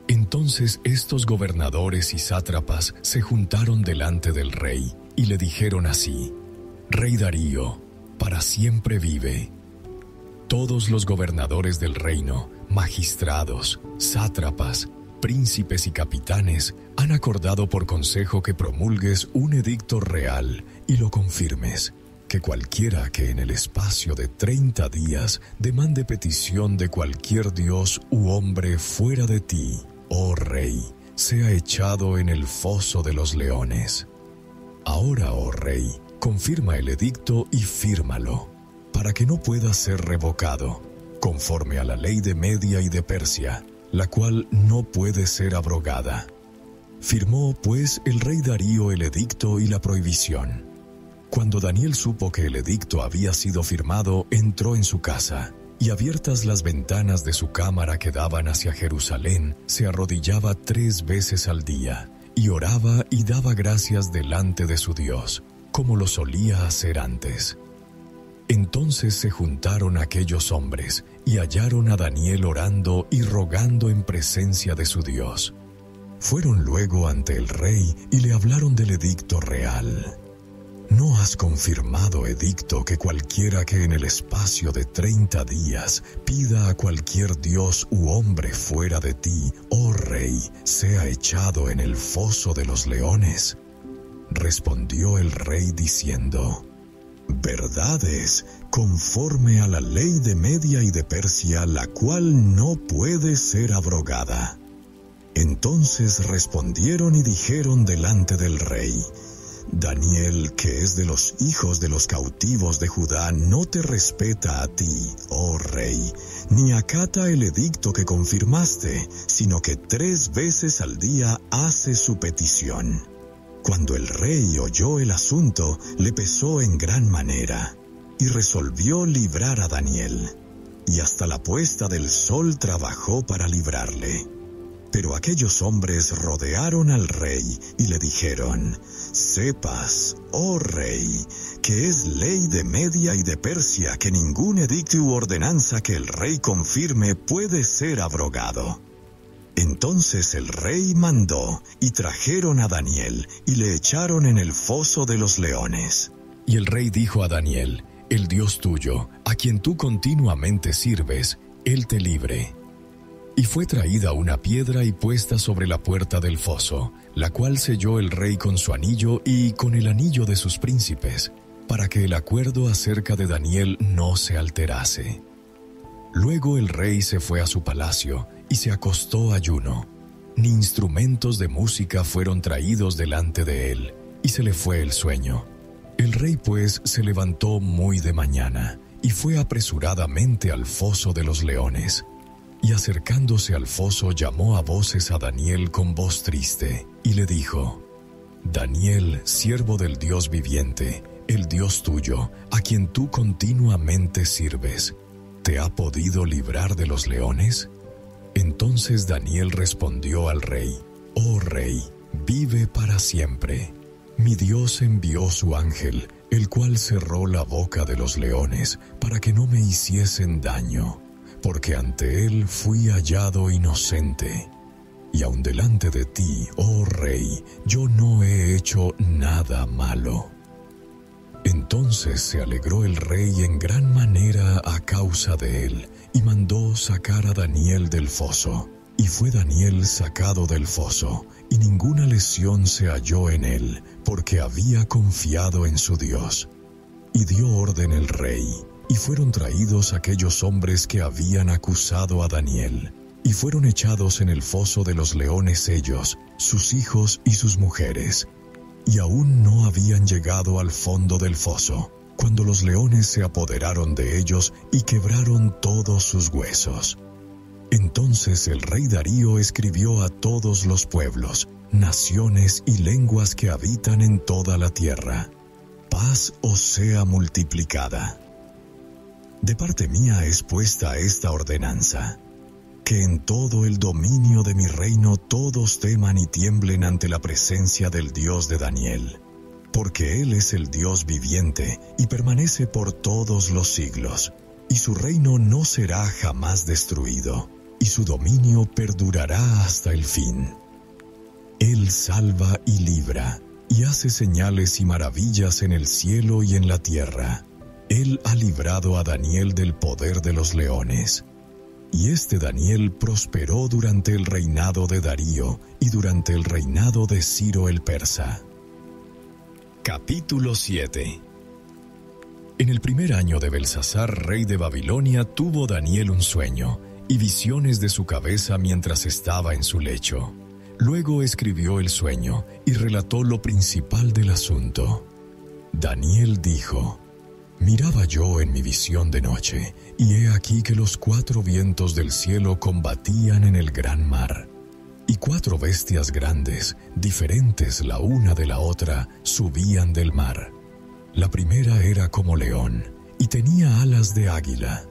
Entonces estos gobernadores y sátrapas se juntaron delante del rey y le dijeron así: Rey Darío, para siempre vive. Todos los gobernadores del reino, magistrados, sátrapas, príncipes y capitanes han acordado por consejo que promulgues un edicto real y lo confirmes, que cualquiera que en el espacio de 30 días demande petición de cualquier dios u hombre fuera de ti, oh rey, sea echado en el foso de los leones. Ahora, oh rey, confirma el edicto y fírmalo, para que no pueda ser revocado, conforme a la ley de Media y de Persia, la cual no puede ser abrogada. Firmó, pues, el rey Darío el edicto y la prohibición. Cuando Daniel supo que el edicto había sido firmado, entró en su casa, y abiertas las ventanas de su cámara que daban hacia Jerusalén, se arrodillaba 3 veces al día, y oraba y daba gracias delante de su Dios, como lo solía hacer antes. Entonces se juntaron aquellos hombres y hallaron a Daniel orando y rogando en presencia de su Dios. Fueron luego ante el rey y le hablaron del edicto real. ¿No has confirmado, edicto, que cualquiera que en el espacio de 30 días pida a cualquier dios u hombre fuera de ti, oh rey, sea echado en el foso de los leones? Respondió el rey diciendo: verdad es, conforme a la ley de Media y de Persia, la cual no puede ser abrogada. Entonces respondieron y dijeron delante del rey: Daniel, que es de los hijos de los cautivos de Judá, no te respeta a ti, oh rey, ni acata el edicto que confirmaste, sino que 3 veces al día hace su petición. Cuando el rey oyó el asunto, le pesó en gran manera, y resolvió librar a Daniel, y hasta la puesta del sol trabajó para librarle. Pero aquellos hombres rodearon al rey y le dijeron: sepas, oh rey, que es ley de Media y de Persia que ningún edicto u ordenanza que el rey confirme puede ser abrogado. Entonces el rey mandó, y trajeron a Daniel, y le echaron en el foso de los leones. Y el rey dijo a Daniel: el Dios tuyo, a quien tú continuamente sirves, él te libre. Y fue traída una piedra y puesta sobre la puerta del foso, la cual selló el rey con su anillo y con el anillo de sus príncipes, para que el acuerdo acerca de Daniel no se alterase. Luego el rey se fue a su palacio y se acostó ayuno. Ni instrumentos de música fueron traídos delante de él, y se le fue el sueño. El rey pues se levantó muy de mañana, y fue apresuradamente al foso de los leones. Y acercándose al foso llamó a voces a Daniel con voz triste, y le dijo: Daniel, siervo del Dios viviente, el Dios tuyo, a quien tú continuamente sirves, ¿te ha podido librar de los leones? Entonces Daniel respondió al rey: oh rey, vive para siempre. Mi Dios envió su ángel, el cual cerró la boca de los leones, para que no me hiciesen daño, porque ante él fui hallado inocente. Y aun delante de ti, oh rey, yo no he hecho nada malo. Entonces se alegró el rey en gran manera a causa de él, y mandó sacar a Daniel del foso. Y fue Daniel sacado del foso, y ninguna lesión se halló en él, porque había confiado en su Dios. Y dio orden el rey, y fueron traídos aquellos hombres que habían acusado a Daniel, y fueron echados en el foso de los leones ellos, sus hijos y sus mujeres. Y aún no habían llegado al fondo del foso, cuando los leones se apoderaron de ellos y quebraron todos sus huesos. Entonces el rey Darío escribió a todos los pueblos, naciones y lenguas que habitan en toda la tierra: paz os sea multiplicada. De parte mía es puesta esta ordenanza: que en todo el dominio de mi reino todos teman y tiemblen ante la presencia del Dios de Daniel, porque Él es el Dios viviente y permanece por todos los siglos, y su reino no será jamás destruido, y su dominio perdurará hasta el fin. Él salva y libra, y hace señales y maravillas en el cielo y en la tierra. Él ha librado a Daniel del poder de los leones. Y este Daniel prosperó durante el reinado de Darío y durante el reinado de Ciro el persa. Capítulo 7. En el primer año de Belsasar, rey de Babilonia, tuvo Daniel un sueño y visiones de su cabeza mientras estaba en su lecho. Luego escribió el sueño y relató lo principal del asunto. Daniel dijo: Miraba yo en mi visión de noche, y he aquí que los 4 vientos del cielo combatían en el gran mar. Y 4 bestias grandes, diferentes la una de la otra, subían del mar. La primera era como león, y tenía alas de águila.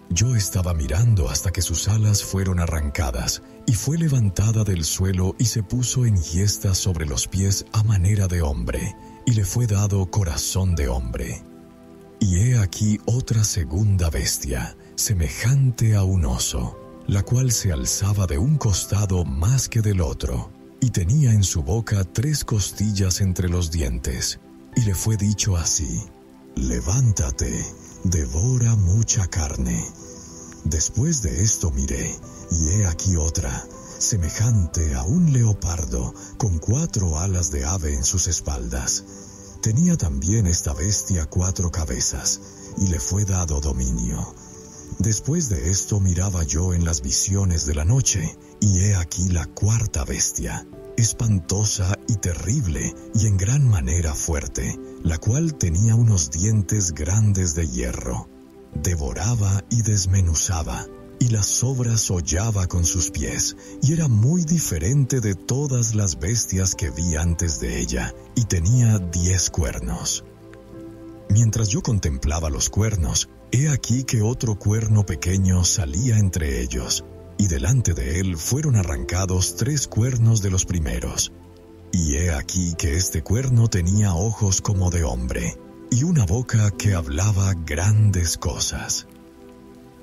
Yo estaba mirando hasta que sus alas fueron arrancadas, y fue levantada del suelo y se puso enhiesta sobre los pies a manera de hombre, y le fue dado corazón de hombre. Y he aquí otra segunda bestia, semejante a un oso, la cual se alzaba de un costado más que del otro, y tenía en su boca 3 costillas entre los dientes, y le fue dicho así: Levántate, devora mucha carne. Después de esto miré, y he aquí otra, semejante a un leopardo, con 4 alas de ave en sus espaldas. Tenía también esta bestia 4 cabezas, y le fue dado dominio. Después de esto miraba yo en las visiones de la noche, y he aquí la 4ª bestia, espantosa y terrible, y en gran manera fuerte, la cual tenía unos dientes grandes de hierro. Devoraba y desmenuzaba, y las sobras hollaba con sus pies, y era muy diferente de todas las bestias que vi antes de ella, y tenía 10 cuernos. Mientras yo contemplaba los cuernos, he aquí que otro cuerno pequeño salía entre ellos, y delante de él fueron arrancados 3 cuernos de los primeros. Y he aquí que este cuerno tenía ojos como de hombre, y una boca que hablaba grandes cosas.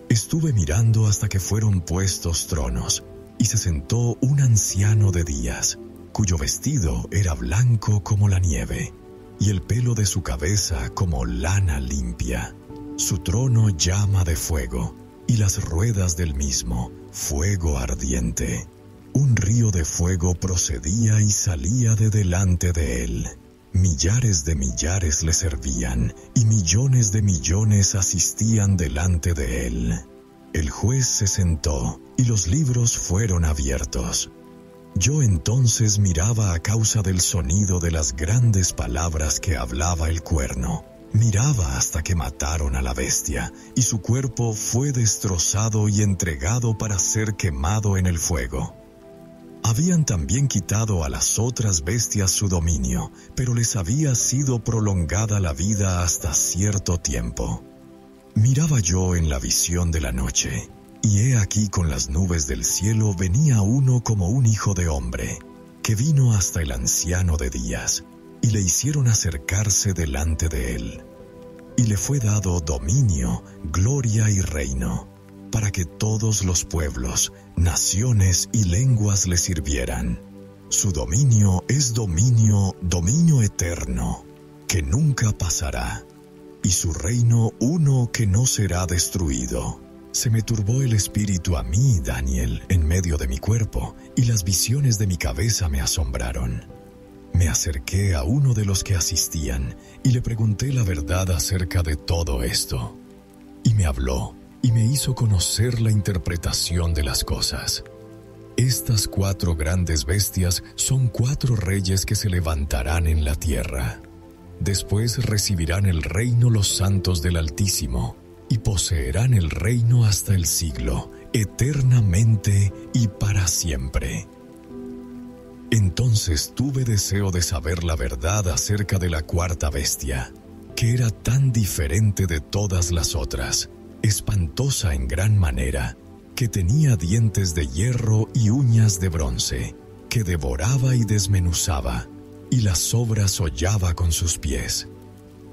Estuve mirando hasta que fueron puestos tronos, y se sentó un anciano de días, cuyo vestido era blanco como la nieve, y el pelo de su cabeza como lana limpia. Su trono llama de fuego, y las ruedas del mismo, fuego ardiente. Un río de fuego procedía y salía de delante de él. Millares de millares le servían, y millones de millones asistían delante de él. El juez se sentó, y los libros fueron abiertos. Yo entonces miraba a causa del sonido de las grandes palabras que hablaba el cuerno. Miraba hasta que mataron a la bestia, y su cuerpo fue destrozado y entregado para ser quemado en el fuego. Habían también quitado a las otras bestias su dominio, pero les había sido prolongada la vida hasta cierto tiempo. Miraba yo en la visión de la noche, y he aquí con las nubes del cielo venía uno como un hijo de hombre, que vino hasta el anciano de días, y le hicieron acercarse delante de él. Y le fue dado dominio, gloria y reino, para que todos los pueblos, naciones y lenguas le sirvieran. Su dominio es dominio eterno, que nunca pasará, y su reino uno que no será destruido. Se me turbó el espíritu a mí, Daniel, en medio de mi cuerpo, y las visiones de mi cabeza me asombraron. Me acerqué a uno de los que asistían, y le pregunté la verdad acerca de todo esto. Y me habló, y me hizo conocer la interpretación de las cosas. Estas 4 grandes bestias son 4 reyes que se levantarán en la tierra. Después recibirán el reino los santos del Altísimo, y poseerán el reino hasta el siglo, eternamente y para siempre. Entonces tuve deseo de saber la verdad acerca de la 4ª bestia, que era tan diferente de todas las otras, espantosa en gran manera, que tenía dientes de hierro y uñas de bronce, que devoraba y desmenuzaba, y las sobras hollaba con sus pies.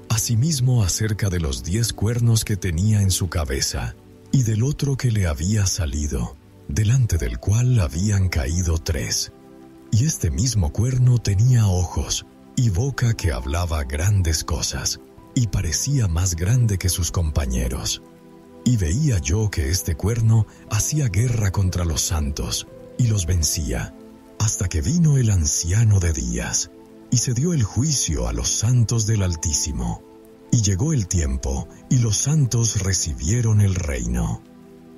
Asimismo acerca de los 10 cuernos que tenía en su cabeza, y del otro que le había salido, delante del cual habían caído 3. Y este mismo cuerno tenía ojos, y boca que hablaba grandes cosas, y parecía más grande que sus compañeros. Y veía yo que este cuerno hacía guerra contra los santos, y los vencía, hasta que vino el anciano de días, y se dio el juicio a los santos del Altísimo. Y llegó el tiempo, y los santos recibieron el reino.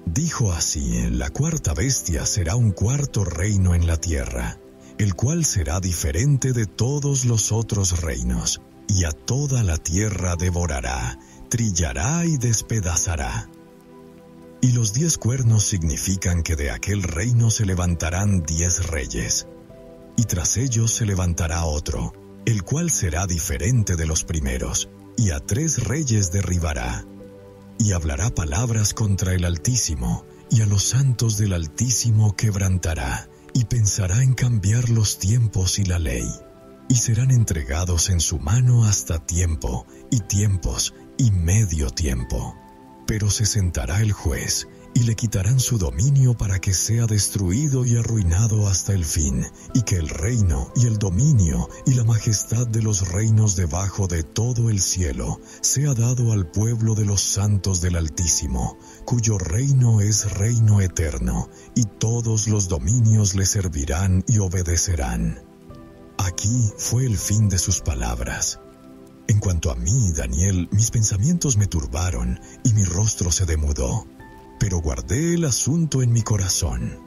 Dijo así: la cuarta bestia será un cuarto reino en la tierra, el cual será diferente de todos los otros reinos, y a toda la tierra devorará, trillará y despedazará. Y los 10 cuernos significan que de aquel reino se levantarán 10 reyes, y tras ellos se levantará otro, el cual será diferente de los primeros, y a 3 reyes derribará. Y hablará palabras contra el Altísimo, y a los santos del Altísimo quebrantará, y pensará en cambiar los tiempos y la ley. Y serán entregados en su mano hasta tiempo, y tiempos, y medio tiempo. Pero se sentará el juez, y le quitarán su dominio para que sea destruido y arruinado hasta el fin, y que el reino, y el dominio, y la majestad de los reinos debajo de todo el cielo, sea dado al pueblo de los santos del Altísimo, cuyo reino es reino eterno, y todos los dominios le servirán y obedecerán. Aquí fue el fin de sus palabras. En cuanto a mí, Daniel, mis pensamientos me turbaron, y mi rostro se demudó, pero guardé el asunto en mi corazón.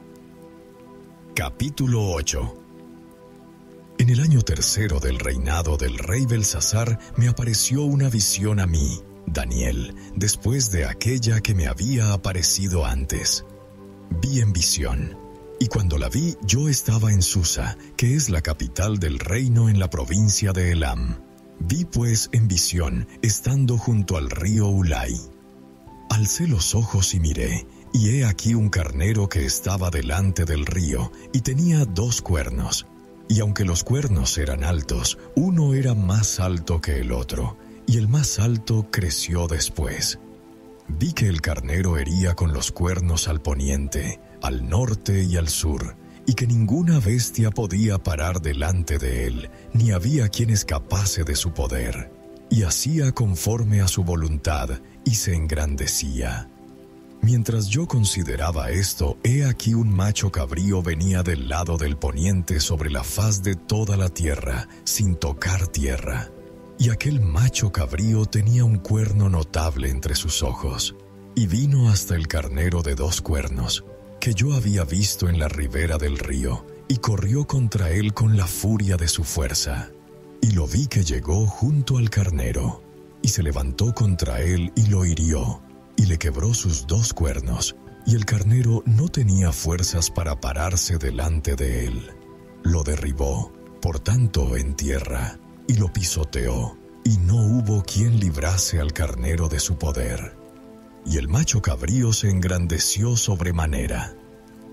Capítulo 8. En el año 3 del reinado del rey Belsasar me apareció una visión a mí, Daniel, después de aquella que me había aparecido antes. Vi en visión, y cuando la vi yo estaba en Susa, que es la capital del reino en la provincia de Elam. Vi pues en visión, estando junto al río Ulai. Alcé los ojos y miré, y he aquí un carnero que estaba delante del río, y tenía 2 cuernos. Y aunque los cuernos eran altos, uno era más alto que el otro, y el más alto creció después. Vi que el carnero hería con los cuernos al poniente, al norte y al sur, y que ninguna bestia podía parar delante de él, ni había quien escapase de su poder. Y hacía conforme a su voluntad, y se engrandecía. Mientras yo consideraba esto, he aquí un macho cabrío venía del lado del poniente sobre la faz de toda la tierra, sin tocar tierra. Y aquel macho cabrío tenía un cuerno notable entre sus ojos, y vino hasta el carnero de 2 cuernos, que yo había visto en la ribera del río, y corrió contra él con la furia de su fuerza. Y lo vi que llegó junto al carnero, y se levantó contra él y lo hirió, y le quebró sus 2 cuernos, y el carnero no tenía fuerzas para pararse delante de él. Lo derribó, por tanto, en tierra, y lo pisoteó, y no hubo quien librase al carnero de su poder. Y el macho cabrío se engrandeció sobremanera.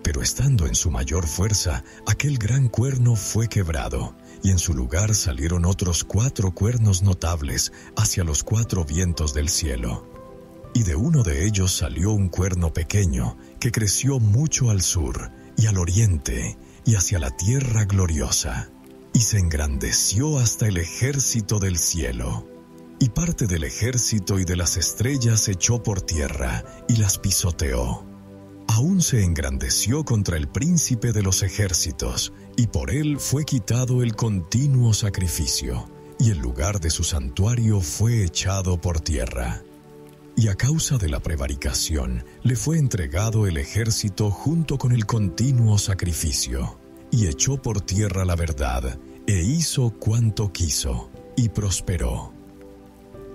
Pero estando en su mayor fuerza, aquel gran cuerno fue quebrado, y en su lugar salieron otros 4 cuernos notables hacia los 4 vientos del cielo. Y de uno de ellos salió un cuerno pequeño, que creció mucho al sur, y al oriente, y hacia la tierra gloriosa, y se engrandeció hasta el ejército del cielo. Y parte del ejército y de las estrellas echó por tierra, y las pisoteó. Aún se engrandeció contra el príncipe de los ejércitos, y por él fue quitado el continuo sacrificio, y el lugar de su santuario fue echado por tierra. Y a causa de la prevaricación, le fue entregado el ejército junto con el continuo sacrificio, y echó por tierra la verdad, e hizo cuanto quiso, y prosperó.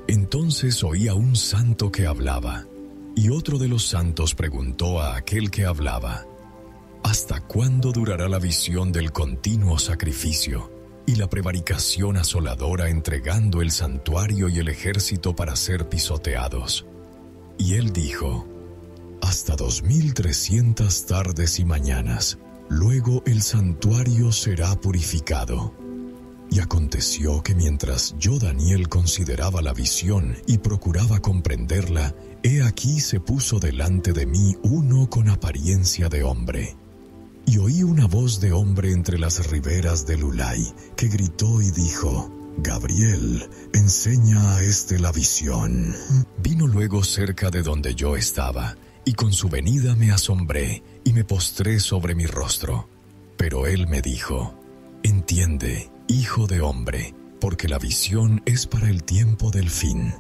Entonces oí a un santo que hablaba, y otro de los santos preguntó a aquel que hablaba: ¿Hasta cuándo durará la visión del continuo sacrificio y la prevaricación asoladora entregando el santuario y el ejército para ser pisoteados? Y él dijo: hasta 2300 tardes y mañanas. Luego el santuario será purificado. Y aconteció que mientras yo, Daniel, consideraba la visión y procuraba comprenderla, he aquí se puso delante de mí uno con apariencia de hombre. Y oí una voz de hombre entre las riberas del Ulai, que gritó y dijo: Gabriel, enseña a este la visión. Vino luego cerca de donde yo estaba, y con su venida me asombré, y me postré sobre mi rostro. Pero él me dijo: Entiende, hijo de hombre, porque la visión es para el tiempo del fin.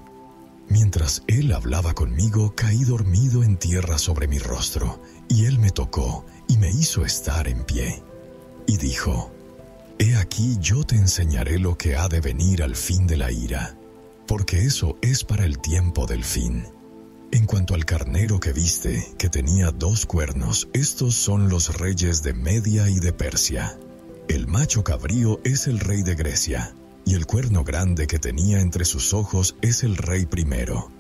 Mientras él hablaba conmigo, caí dormido en tierra sobre mi rostro, y él me tocó, y me hizo estar en pie. Y dijo: He aquí yo te enseñaré lo que ha de venir al fin de la ira, porque eso es para el tiempo del fin. En cuanto al carnero que viste, que tenía 2 cuernos, estos son los reyes de Media y de Persia. El macho cabrío es el rey de Grecia, y el cuerno grande que tenía entre sus ojos es el rey primero.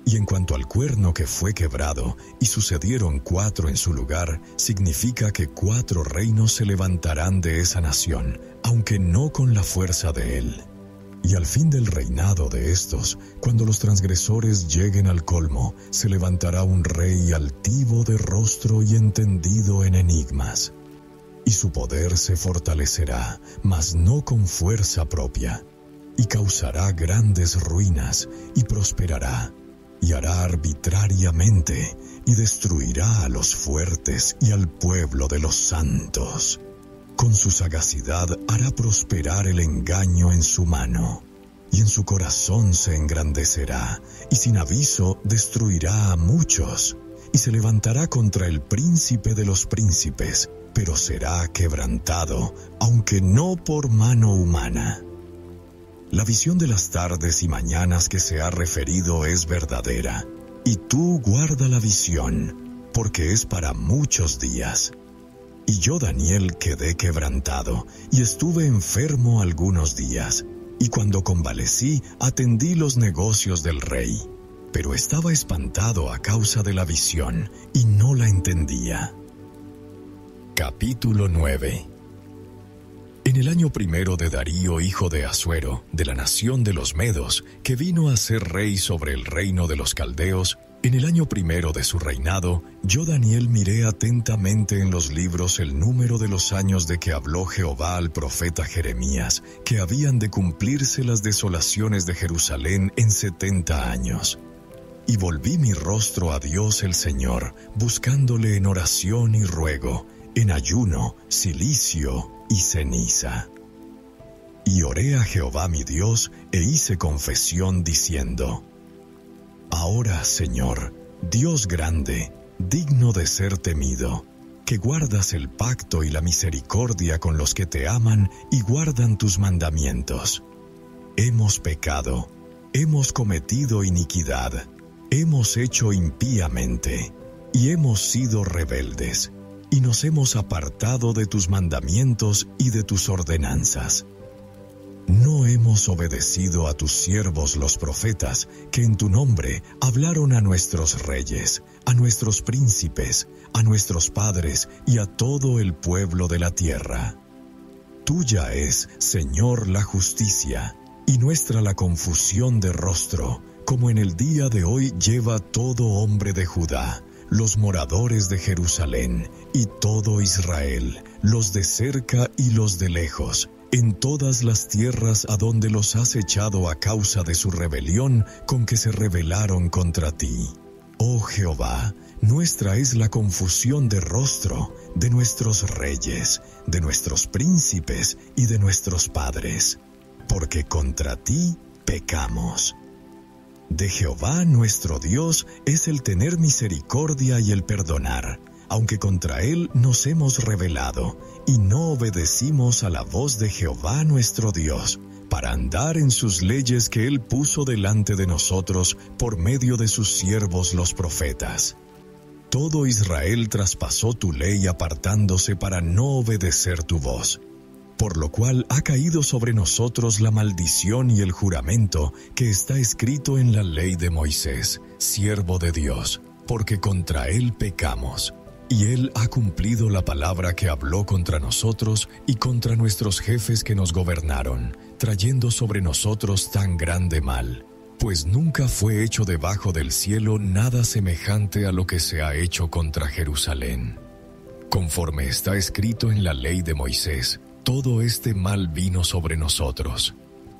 Y en cuanto al cuerno que fue quebrado, y sucedieron 4 en su lugar, significa que 4 reinos se levantarán de esa nación, aunque no con la fuerza de él. Y al fin del reinado de estos, cuando los transgresores lleguen al colmo, se levantará un rey altivo de rostro y entendido en enigmas. Y su poder se fortalecerá, mas no con fuerza propia, y causará grandes ruinas, y prosperará, y hará arbitrariamente, y destruirá a los fuertes y al pueblo de los santos. Con su sagacidad hará prosperar el engaño en su mano, y en su corazón se engrandecerá, y sin aviso destruirá a muchos, y se levantará contra el príncipe de los príncipes, pero será quebrantado, aunque no por mano humana. La visión de las tardes y mañanas que se ha referido es verdadera, y tú guarda la visión, porque es para muchos días. Y yo, Daniel, quedé quebrantado, y estuve enfermo algunos días, y cuando convalecí, atendí los negocios del rey, pero estaba espantado a causa de la visión, y no la entendía. Capítulo 9. En el año 1 de Darío, hijo de Asuero, de la nación de los Medos, que vino a ser rey sobre el reino de los caldeos, en el año 1 de su reinado, yo, Daniel, miré atentamente en los libros el número de los años de que habló Jehová al profeta Jeremías, que habían de cumplirse las desolaciones de Jerusalén en 70 años. Y volví mi rostro a Dios el Señor, buscándole en oración y ruego, en ayuno, cilicio y ceniza. Y oré a Jehová mi Dios, e hice confesión diciendo: Ahora, Señor, Dios grande, digno de ser temido, que guardas el pacto y la misericordia con los que te aman y guardan tus mandamientos. Hemos pecado, hemos cometido iniquidad, hemos hecho impíamente, y hemos sido rebeldes, y nos hemos apartado de tus mandamientos y de tus ordenanzas. No hemos obedecido a tus siervos los profetas, que en tu nombre hablaron a nuestros reyes, a nuestros príncipes, a nuestros padres y a todo el pueblo de la tierra. Tuya es, Señor, la justicia, y nuestra la confusión de rostro, como en el día de hoy lleva todo hombre de Judá, los moradores de Jerusalén, y todo Israel, los de cerca y los de lejos, en todas las tierras a donde los has echado a causa de su rebelión con que se rebelaron contra ti. Oh Jehová, nuestra es la confusión de rostro de nuestros reyes, de nuestros príncipes y de nuestros padres, porque contra ti pecamos. De Jehová nuestro Dios es el tener misericordia y el perdonar, aunque contra él nos hemos rebelado, y no obedecimos a la voz de Jehová nuestro Dios, para andar en sus leyes que él puso delante de nosotros por medio de sus siervos los profetas. Todo Israel traspasó tu ley apartándose para no obedecer tu voz, por lo cual ha caído sobre nosotros la maldición y el juramento que está escrito en la ley de Moisés, siervo de Dios, porque contra Él pecamos. Y Él ha cumplido la palabra que habló contra nosotros y contra nuestros jefes que nos gobernaron, trayendo sobre nosotros tan grande mal. Pues nunca fue hecho debajo del cielo nada semejante a lo que se ha hecho contra Jerusalén. Conforme está escrito en la ley de Moisés, todo este mal vino sobre nosotros.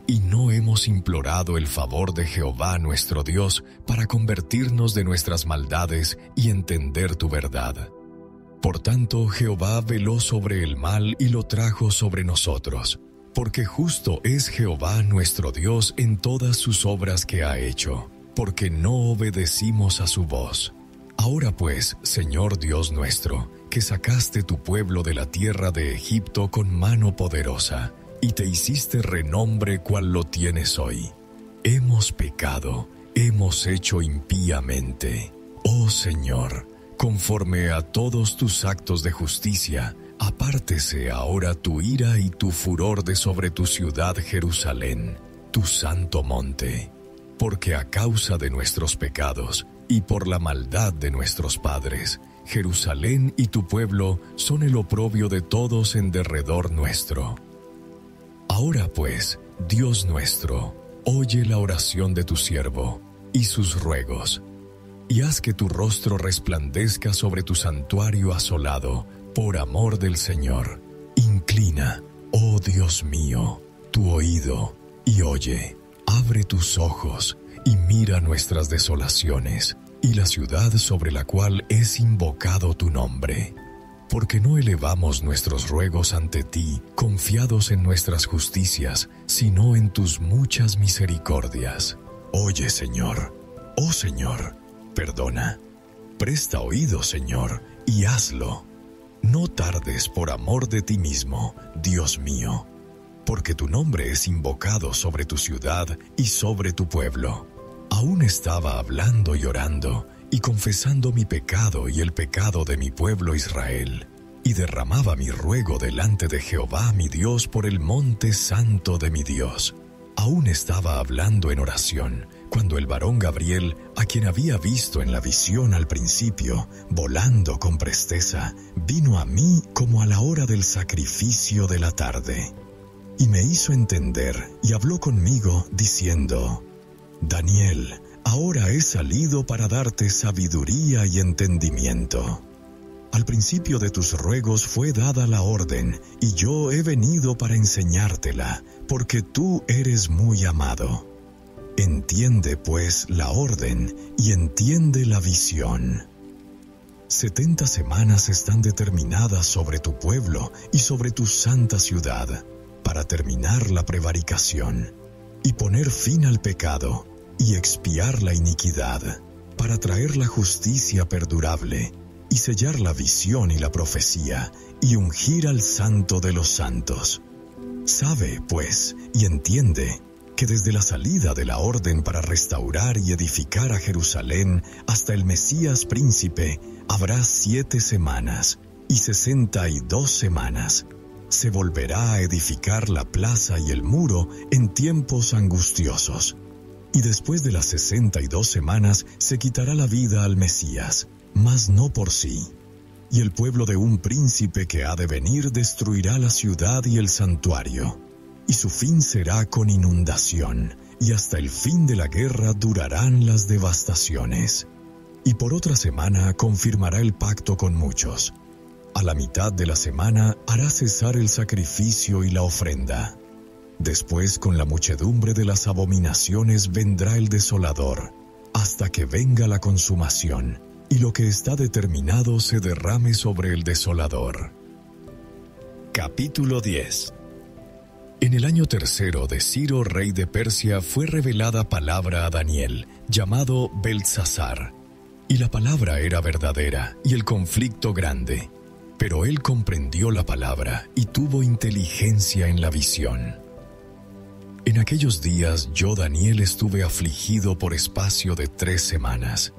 Y no hemos implorado el favor de Jehová nuestro Dios para convertirnos de nuestras maldades y entender tu verdad. Por tanto, Jehová veló sobre el mal y lo trajo sobre nosotros, porque justo es Jehová nuestro Dios en todas sus obras que ha hecho, porque no obedecimos a su voz. Ahora pues, Señor Dios nuestro, que sacaste tu pueblo de la tierra de Egipto con mano poderosa, y te hiciste renombre cual lo tienes hoy. Hemos pecado, hemos hecho impíamente. Oh Señor, conforme a todos tus actos de justicia, apártese ahora tu ira y tu furor de sobre tu ciudad Jerusalén, tu santo monte, porque a causa de nuestros pecados y por la maldad de nuestros padres, Jerusalén y tu pueblo son el oprobio de todos en derredor nuestro. Ahora pues, Dios nuestro, oye la oración de tu siervo y sus ruegos, y haz que tu rostro resplandezca sobre tu santuario asolado, por amor del Señor. Inclina, oh Dios mío, tu oído, y oye, abre tus ojos, y mira nuestras desolaciones, y la ciudad sobre la cual es invocado tu nombre. Porque no elevamos nuestros ruegos ante ti, confiados en nuestras justicias, sino en tus muchas misericordias. Oye, Señor, oh Señor, perdona. Presta oído, Señor, y hazlo. No tardes por amor de ti mismo, Dios mío, porque tu nombre es invocado sobre tu ciudad y sobre tu pueblo. Aún estaba hablando y orando, y confesando mi pecado y el pecado de mi pueblo Israel, y derramaba mi ruego delante de Jehová mi Dios por el monte santo de mi Dios. Aún estaba hablando en oración, cuando el varón Gabriel, a quien había visto en la visión al principio, volando con presteza, vino a mí como a la hora del sacrificio de la tarde. Y me hizo entender, y habló conmigo, diciendo: Daniel, ahora he salido para darte sabiduría y entendimiento. Al principio de tus ruegos fue dada la orden, y yo he venido para enseñártela, porque tú eres muy amado. Entiende, pues, la orden, y entiende la visión. 70 semanas están determinadas sobre tu pueblo y sobre tu santa ciudad, para terminar la prevaricación, y poner fin al pecado, y expiar la iniquidad, para traer la justicia perdurable, y sellar la visión y la profecía, y ungir al santo de los santos. Sabe, pues, y entiende, que desde la salida de la orden para restaurar y edificar a Jerusalén hasta el Mesías príncipe, habrá 7 semanas, y 62 semanas. Se volverá a edificar la plaza y el muro en tiempos angustiosos. Y después de las 62 semanas se quitará la vida al Mesías, mas no por sí. Y el pueblo de un príncipe que ha de venir destruirá la ciudad y el santuario. Y su fin será con inundación, y hasta el fin de la guerra durarán las devastaciones. Y por otra semana confirmará el pacto con muchos. A la mitad de la semana hará cesar el sacrificio y la ofrenda. Después, con la muchedumbre de las abominaciones vendrá el desolador, hasta que venga la consumación, y lo que está determinado se derrame sobre el desolador. Capítulo 10. En el año 3 de Ciro, rey de Persia, fue revelada palabra a Daniel, llamado Beltsasar. Y la palabra era verdadera, y el conflicto grande. Pero él comprendió la palabra, y tuvo inteligencia en la visión. En aquellos días yo, Daniel, estuve afligido por espacio de 3 semanas.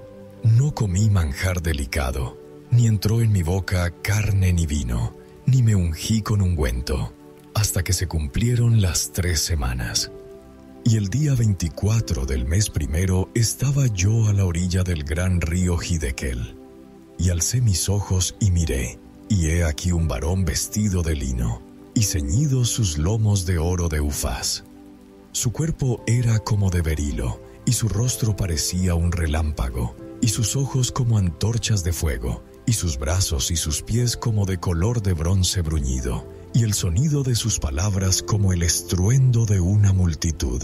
No comí manjar delicado, ni entró en mi boca carne ni vino, ni me ungí con ungüento, hasta que se cumplieron las 3 semanas. Y el día 24 del mes primero estaba yo a la orilla del gran río Hiddekel. Y alcé mis ojos y miré, y he aquí un varón vestido de lino, y ceñidos sus lomos de oro de Ufaz. Su cuerpo era como de berilo, y su rostro parecía un relámpago, y sus ojos como antorchas de fuego, y sus brazos y sus pies como de color de bronce bruñido, y el sonido de sus palabras como el estruendo de una multitud.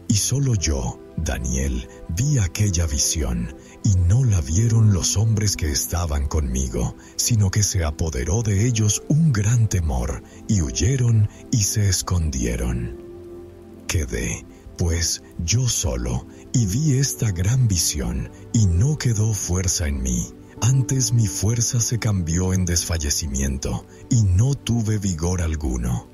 Y solo yo, Daniel, vi aquella visión, y no la vieron los hombres que estaban conmigo, sino que se apoderó de ellos un gran temor, y huyeron y se escondieron. Quedé, pues, yo solo, y vi esta gran visión, y no quedó fuerza en mí. Antes mi fuerza se cambió en desfallecimiento, y no tuve vigor alguno.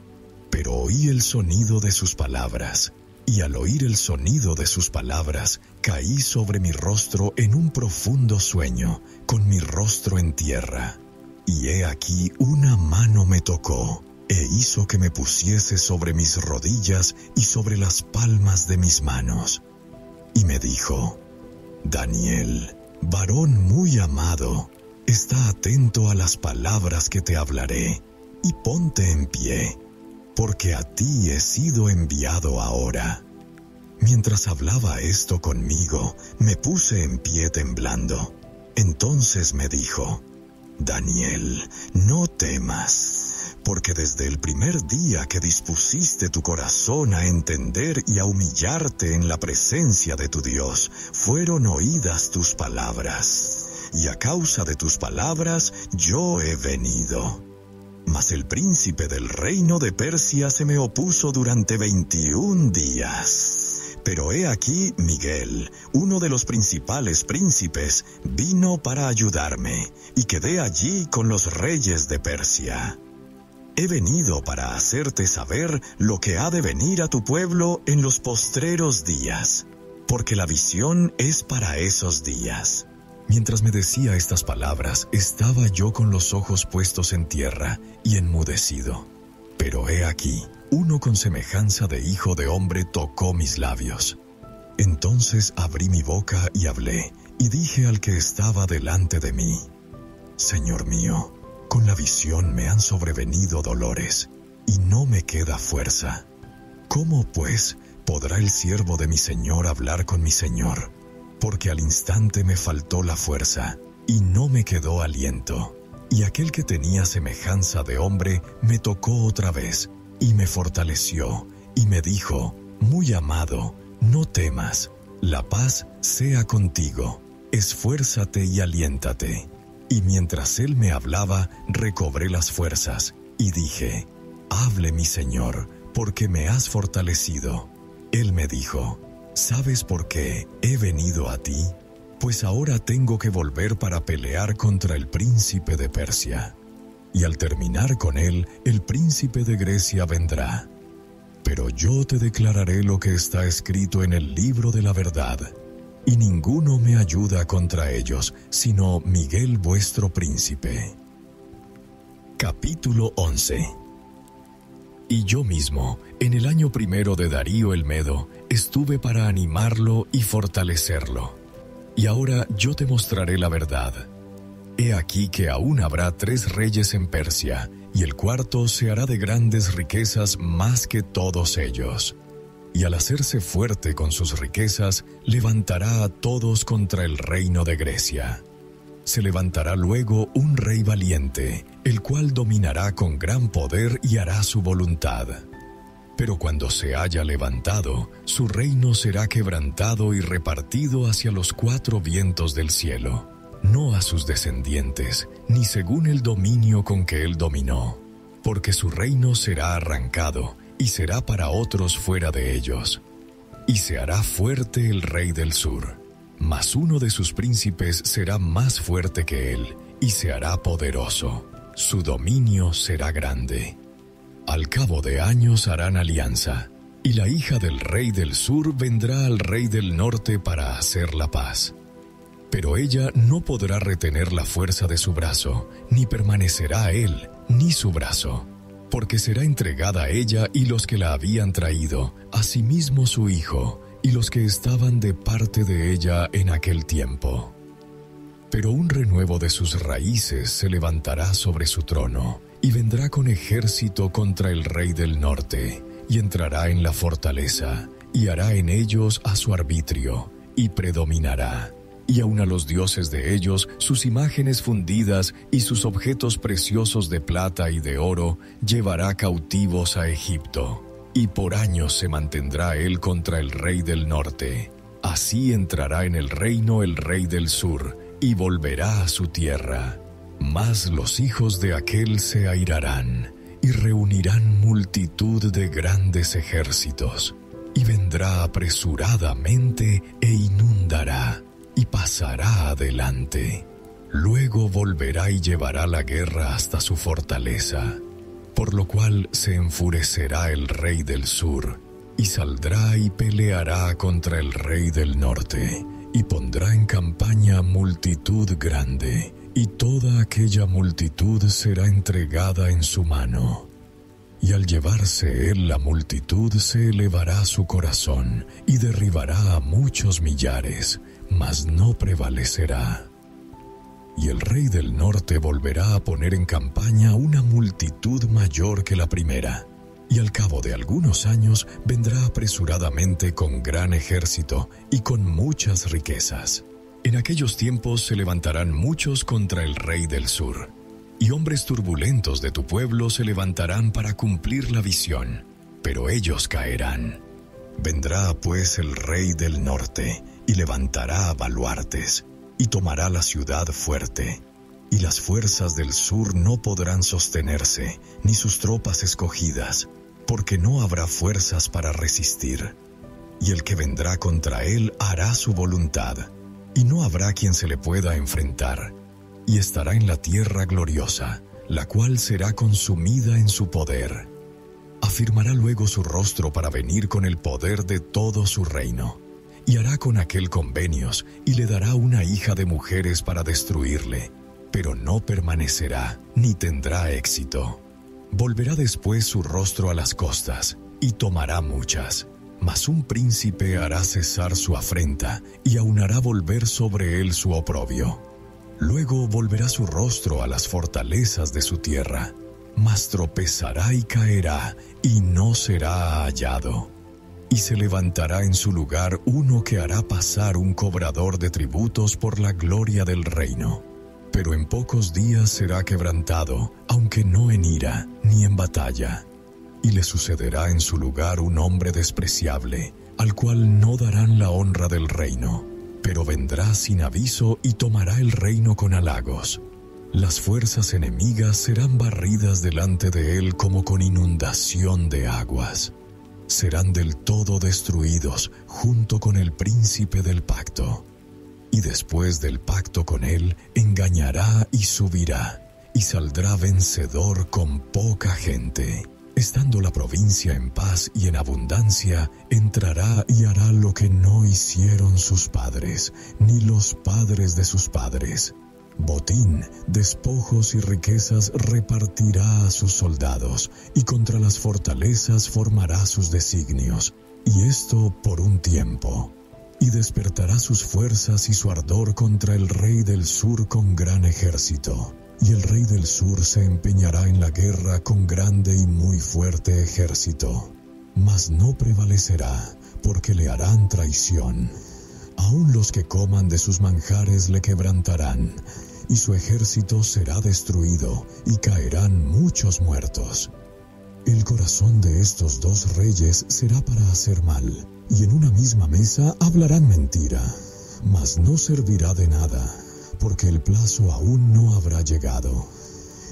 Pero oí el sonido de sus palabras, y al oír el sonido de sus palabras, caí sobre mi rostro en un profundo sueño, con mi rostro en tierra. Y he aquí una mano me tocó, e hizo que me pusiese sobre mis rodillas y sobre las palmas de mis manos. Y me dijo: Daniel, varón muy amado, está atento a las palabras que te hablaré, y ponte en pie, porque a ti he sido enviado ahora. Mientras hablaba esto conmigo, me puse en pie temblando. Entonces me dijo: Daniel, no temas, porque desde el primer día que dispusiste tu corazón a entender y a humillarte en la presencia de tu Dios, fueron oídas tus palabras, y a causa de tus palabras yo he venido. Mas el príncipe del reino de Persia se me opuso durante 21 días. Pero he aquí Miguel, uno de los principales príncipes, vino para ayudarme, y quedé allí con los reyes de Persia. He venido para hacerte saber lo que ha de venir a tu pueblo en los postreros días, porque la visión es para esos días. Mientras me decía estas palabras, estaba yo con los ojos puestos en tierra y enmudecido. Pero he aquí, uno con semejanza de hijo de hombre tocó mis labios. Entonces abrí mi boca y hablé, y dije al que estaba delante de mí: Señor mío, con la visión me han sobrevenido dolores, y no me queda fuerza. ¿Cómo, pues, podrá el siervo de mi Señor hablar con mi Señor? Porque al instante me faltó la fuerza, y no me quedó aliento. Y aquel que tenía semejanza de hombre me tocó otra vez, y me fortaleció, y me dijo: Muy amado, no temas, la paz sea contigo, esfuérzate y aliéntate. Y mientras él me hablaba, recobré las fuerzas, y dije: Hable mi Señor, porque me has fortalecido. Él me dijo: ¿Sabes por qué he venido a ti? Pues ahora tengo que volver para pelear contra el príncipe de Persia. Y al terminar con él, el príncipe de Grecia vendrá. Pero yo te declararé lo que está escrito en el libro de la verdad. Y ninguno me ayuda contra ellos, sino Miguel vuestro príncipe. Capítulo 11. Y yo mismo, en el año primero de Darío el Medo, estuve para animarlo y fortalecerlo. Y ahora yo te mostraré la verdad. He aquí que aún habrá 3 reyes en Persia, y el cuarto se hará de grandes riquezas más que todos ellos. Y al hacerse fuerte con sus riquezas, levantará a todos contra el reino de Grecia. Se levantará luego un rey valiente, el cual dominará con gran poder y hará su voluntad. Pero cuando se haya levantado, su reino será quebrantado y repartido hacia los 4 vientos del cielo, no a sus descendientes, ni según el dominio con que él dominó, porque su reino será arrancado y será para otros fuera de ellos. Y se hará fuerte el rey del sur, mas uno de sus príncipes será más fuerte que él, y se hará poderoso. Su dominio será grande. Al cabo de años harán alianza, y la hija del rey del sur vendrá al rey del norte para hacer la paz. Pero ella no podrá retener la fuerza de su brazo, ni permanecerá él, ni su brazo. porque será entregada a ella y los que la habían traído, asimismo su hijo, y los que estaban de parte de ella en aquel tiempo. Pero un renuevo de sus raíces se levantará sobre su trono, y vendrá con ejército contra el rey del norte, y entrará en la fortaleza, y hará en ellos a su arbitrio, y predominará. Y aun a los dioses de ellos, sus imágenes fundidas y sus objetos preciosos de plata y de oro, llevará cautivos a Egipto. Y por años se mantendrá él contra el rey del norte. Así entrará en el reino el rey del sur, y volverá a su tierra. Mas los hijos de aquel se airarán, y reunirán multitud de grandes ejércitos, y vendrá apresuradamente e inundará, y pasará adelante. Luego volverá y llevará la guerra hasta su fortaleza, por lo cual se enfurecerá el rey del sur, y saldrá y peleará contra el rey del norte, y pondrá en campaña multitud grande, y toda aquella multitud será entregada en su mano. Y al llevarse él la multitud se elevará su corazón, y derribará a muchos millares, mas no prevalecerá. Y el rey del norte volverá a poner en campaña una multitud mayor que la primera, y al cabo de algunos años vendrá apresuradamente con gran ejército y con muchas riquezas. En aquellos tiempos se levantarán muchos contra el rey del sur, y hombres turbulentos de tu pueblo se levantarán para cumplir la visión, pero ellos caerán. Vendrá pues el rey del norte, y levantará baluartes, y tomará la ciudad fuerte, y las fuerzas del sur no podrán sostenerse, ni sus tropas escogidas, porque no habrá fuerzas para resistir. Y el que vendrá contra él hará su voluntad, y no habrá quien se le pueda enfrentar, y estará en la tierra gloriosa, la cual será consumida en su poder. Afirmará luego su rostro para venir con el poder de todo su reino, y hará con aquel convenios, y le dará una hija de mujeres para destruirle, pero no permanecerá, ni tendrá éxito. Volverá después su rostro a las costas, y tomará muchas, mas un príncipe hará cesar su afrenta, y aun hará volver sobre él su oprobio. Luego volverá su rostro a las fortalezas de su tierra, mas tropezará y caerá, y no será hallado. Y se levantará en su lugar uno que hará pasar un cobrador de tributos por la gloria del reino. Pero en pocos días será quebrantado, aunque no en ira, ni en batalla. Y le sucederá en su lugar un hombre despreciable, al cual no darán la honra del reino, pero vendrá sin aviso y tomará el reino con halagos. Las fuerzas enemigas serán barridas delante de él como con inundación de aguas. Serán del todo destruidos junto con el príncipe del pacto. Y después del pacto con él, engañará y subirá, y saldrá vencedor con poca gente. Estando la provincia en paz y en abundancia, entrará y hará lo que no hicieron sus padres, ni los padres de sus padres. Botín, despojos y riquezas repartirá a sus soldados, y contra las fortalezas formará sus designios, y esto por un tiempo. Y despertará sus fuerzas y su ardor contra el rey del sur con gran ejército. Y el rey del sur se empeñará en la guerra con grande y muy fuerte ejército. Mas no prevalecerá, porque le harán traición. Aun los que coman de sus manjares le quebrantarán, y su ejército será destruido, y caerán muchos muertos. El corazón de estos dos reyes será para hacer mal, y en una misma mesa hablarán mentira, mas no servirá de nada, porque el plazo aún no habrá llegado.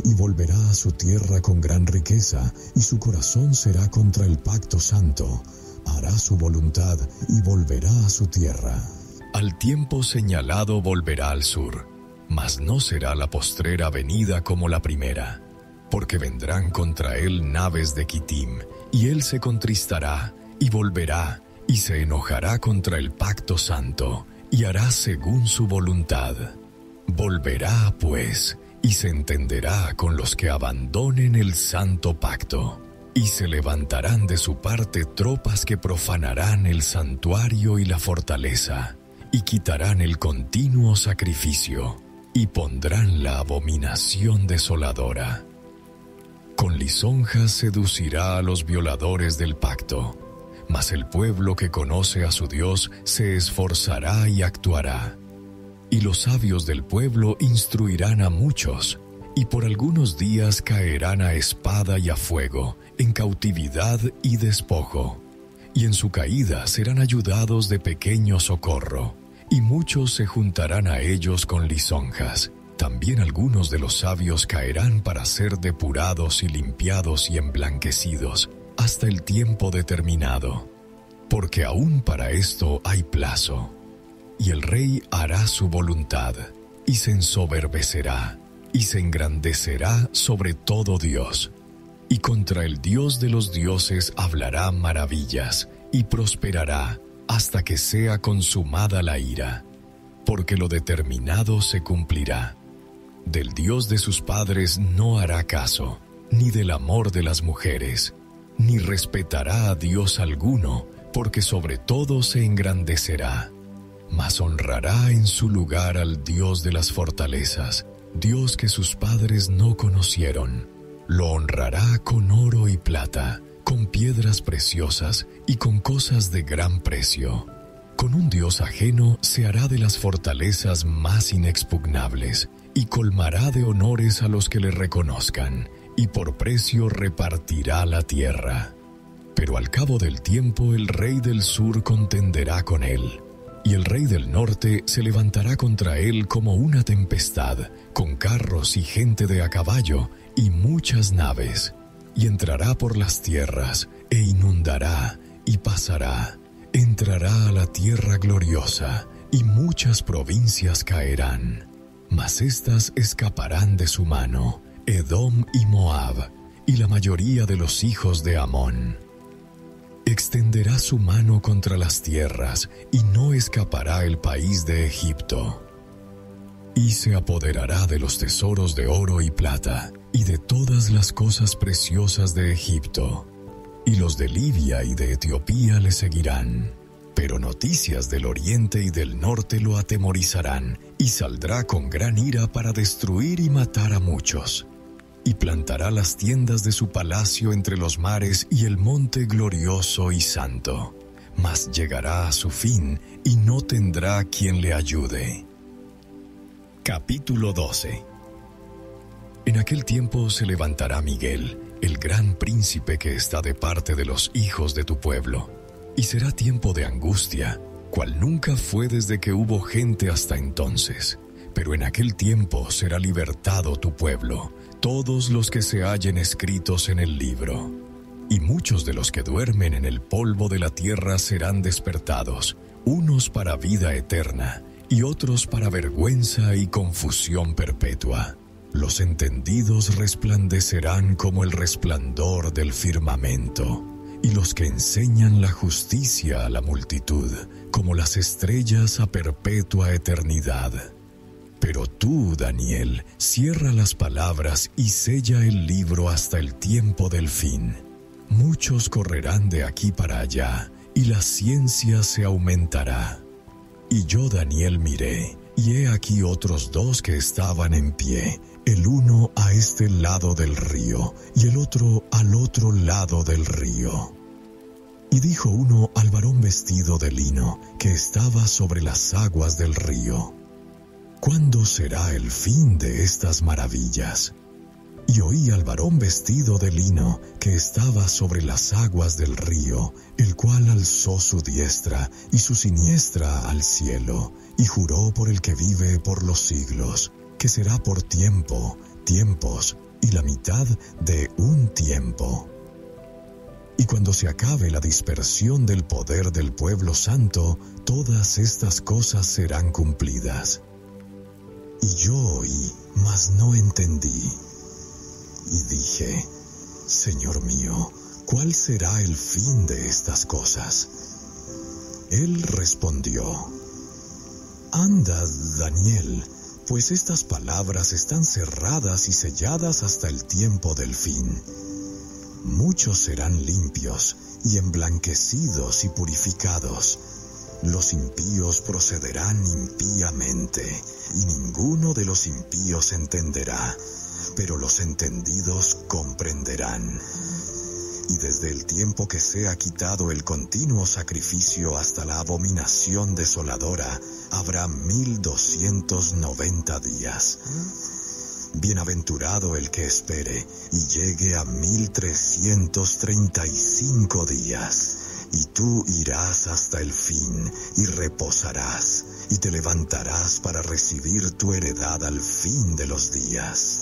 Y volverá a su tierra con gran riqueza, y su corazón será contra el pacto santo. Hará su voluntad y volverá a su tierra. Al tiempo señalado volverá al sur, mas no será la postrera venida como la primera, porque vendrán contra él naves de Quitim, y él se contristará, y volverá, y se enojará contra el pacto santo, y hará según su voluntad. Volverá, pues, y se entenderá con los que abandonen el santo pacto. Y se levantarán de su parte tropas que profanarán el santuario y la fortaleza, y quitarán el continuo sacrificio, y pondrán la abominación desoladora. Con lisonjas seducirá a los violadores del pacto, mas el pueblo que conoce a su Dios se esforzará y actuará. Y los sabios del pueblo instruirán a muchos, y por algunos días caerán a espada y a fuego, en cautividad y despojo, y en su caída serán ayudados de pequeño socorro, y muchos se juntarán a ellos con lisonjas. También algunos de los sabios caerán para ser depurados y limpiados y emblanquecidos, hasta el tiempo determinado, porque aún para esto hay plazo. Y el rey hará su voluntad, y se ensoberbecerá, y se engrandecerá sobre todo Dios, y contra el Dios de los dioses hablará maravillas, y prosperará hasta que sea consumada la ira, porque lo determinado se cumplirá. Del Dios de sus padres no hará caso, ni del amor de las mujeres, ni respetará a Dios alguno, porque sobre todo se engrandecerá, mas honrará en su lugar al Dios de las fortalezas, Dios que sus padres no conocieron. Lo honrará con oro y plata, con piedras preciosas y con cosas de gran precio. Con un Dios ajeno se hará de las fortalezas más inexpugnables, y colmará de honores a los que le reconozcan, y por precio repartirá la tierra. Pero al cabo del tiempo el rey del sur contenderá con él, y el rey del norte se levantará contra él como una tempestad, con carros y gente de a caballo, y muchas naves, y entrará por las tierras, e inundará, y pasará, entrará a la tierra gloriosa, y muchas provincias caerán. Mas éstas escaparán de su mano, Edom y Moab, y la mayoría de los hijos de Amón. Extenderá su mano contra las tierras, y no escapará el país de Egipto. Y se apoderará de los tesoros de oro y plata, y de todas las cosas preciosas de Egipto. Y los de Libia y de Etiopía le seguirán. Pero noticias del oriente y del norte lo atemorizarán, y saldrá con gran ira para destruir y matar a muchos. Y plantará las tiendas de su palacio entre los mares y el monte glorioso y santo. Mas llegará a su fin, y no tendrá quien le ayude. Capítulo 12. En aquel tiempo se levantará Miguel, el gran príncipe que está de parte de los hijos de tu pueblo, y será tiempo de angustia, cual nunca fue desde que hubo gente hasta entonces. Pero en aquel tiempo será libertado tu pueblo, todos los que se hallen escritos en el libro. Y muchos de los que duermen en el polvo de la tierra serán despertados, unos para vida eterna, y otros para vergüenza y confusión perpetua. Los entendidos resplandecerán como el resplandor del firmamento, y los que enseñan la justicia a la multitud, como las estrellas a perpetua eternidad. Pero tú, Daniel, cierra las palabras y sella el libro hasta el tiempo del fin. Muchos correrán de aquí para allá, y la ciencia se aumentará. Y yo, Daniel, miré, y he aquí otros dos que estaban en pie, el uno a este lado del río, y el otro al otro lado del río. Y dijo uno al varón vestido de lino, que estaba sobre las aguas del río: ¿Cuándo será el fin de estas maravillas? Y oí al varón vestido de lino, que estaba sobre las aguas del río, el cual alzó su diestra y su siniestra al cielo, y juró por el que vive por los siglos, que será por tiempo, tiempos, y la mitad de un tiempo. Y cuando se acabe la dispersión del poder del pueblo santo, todas estas cosas serán cumplidas. Y yo oí, mas no entendí. Y dije: Señor mío, ¿cuál será el fin de estas cosas? Él respondió: Anda, Daniel, pues estas palabras están cerradas y selladas hasta el tiempo del fin. Muchos serán limpios y emblanquecidos y purificados. Los impíos procederán impíamente, y ninguno de los impíos entenderá, pero los entendidos comprenderán. Y desde el tiempo que sea quitado el continuo sacrificio hasta la abominación desoladora, habrá 1290 días. Bienaventurado el que espere y llegue a 1335 días. Y tú irás hasta el fin y reposarás y te levantarás para recibir tu heredad al fin de los días.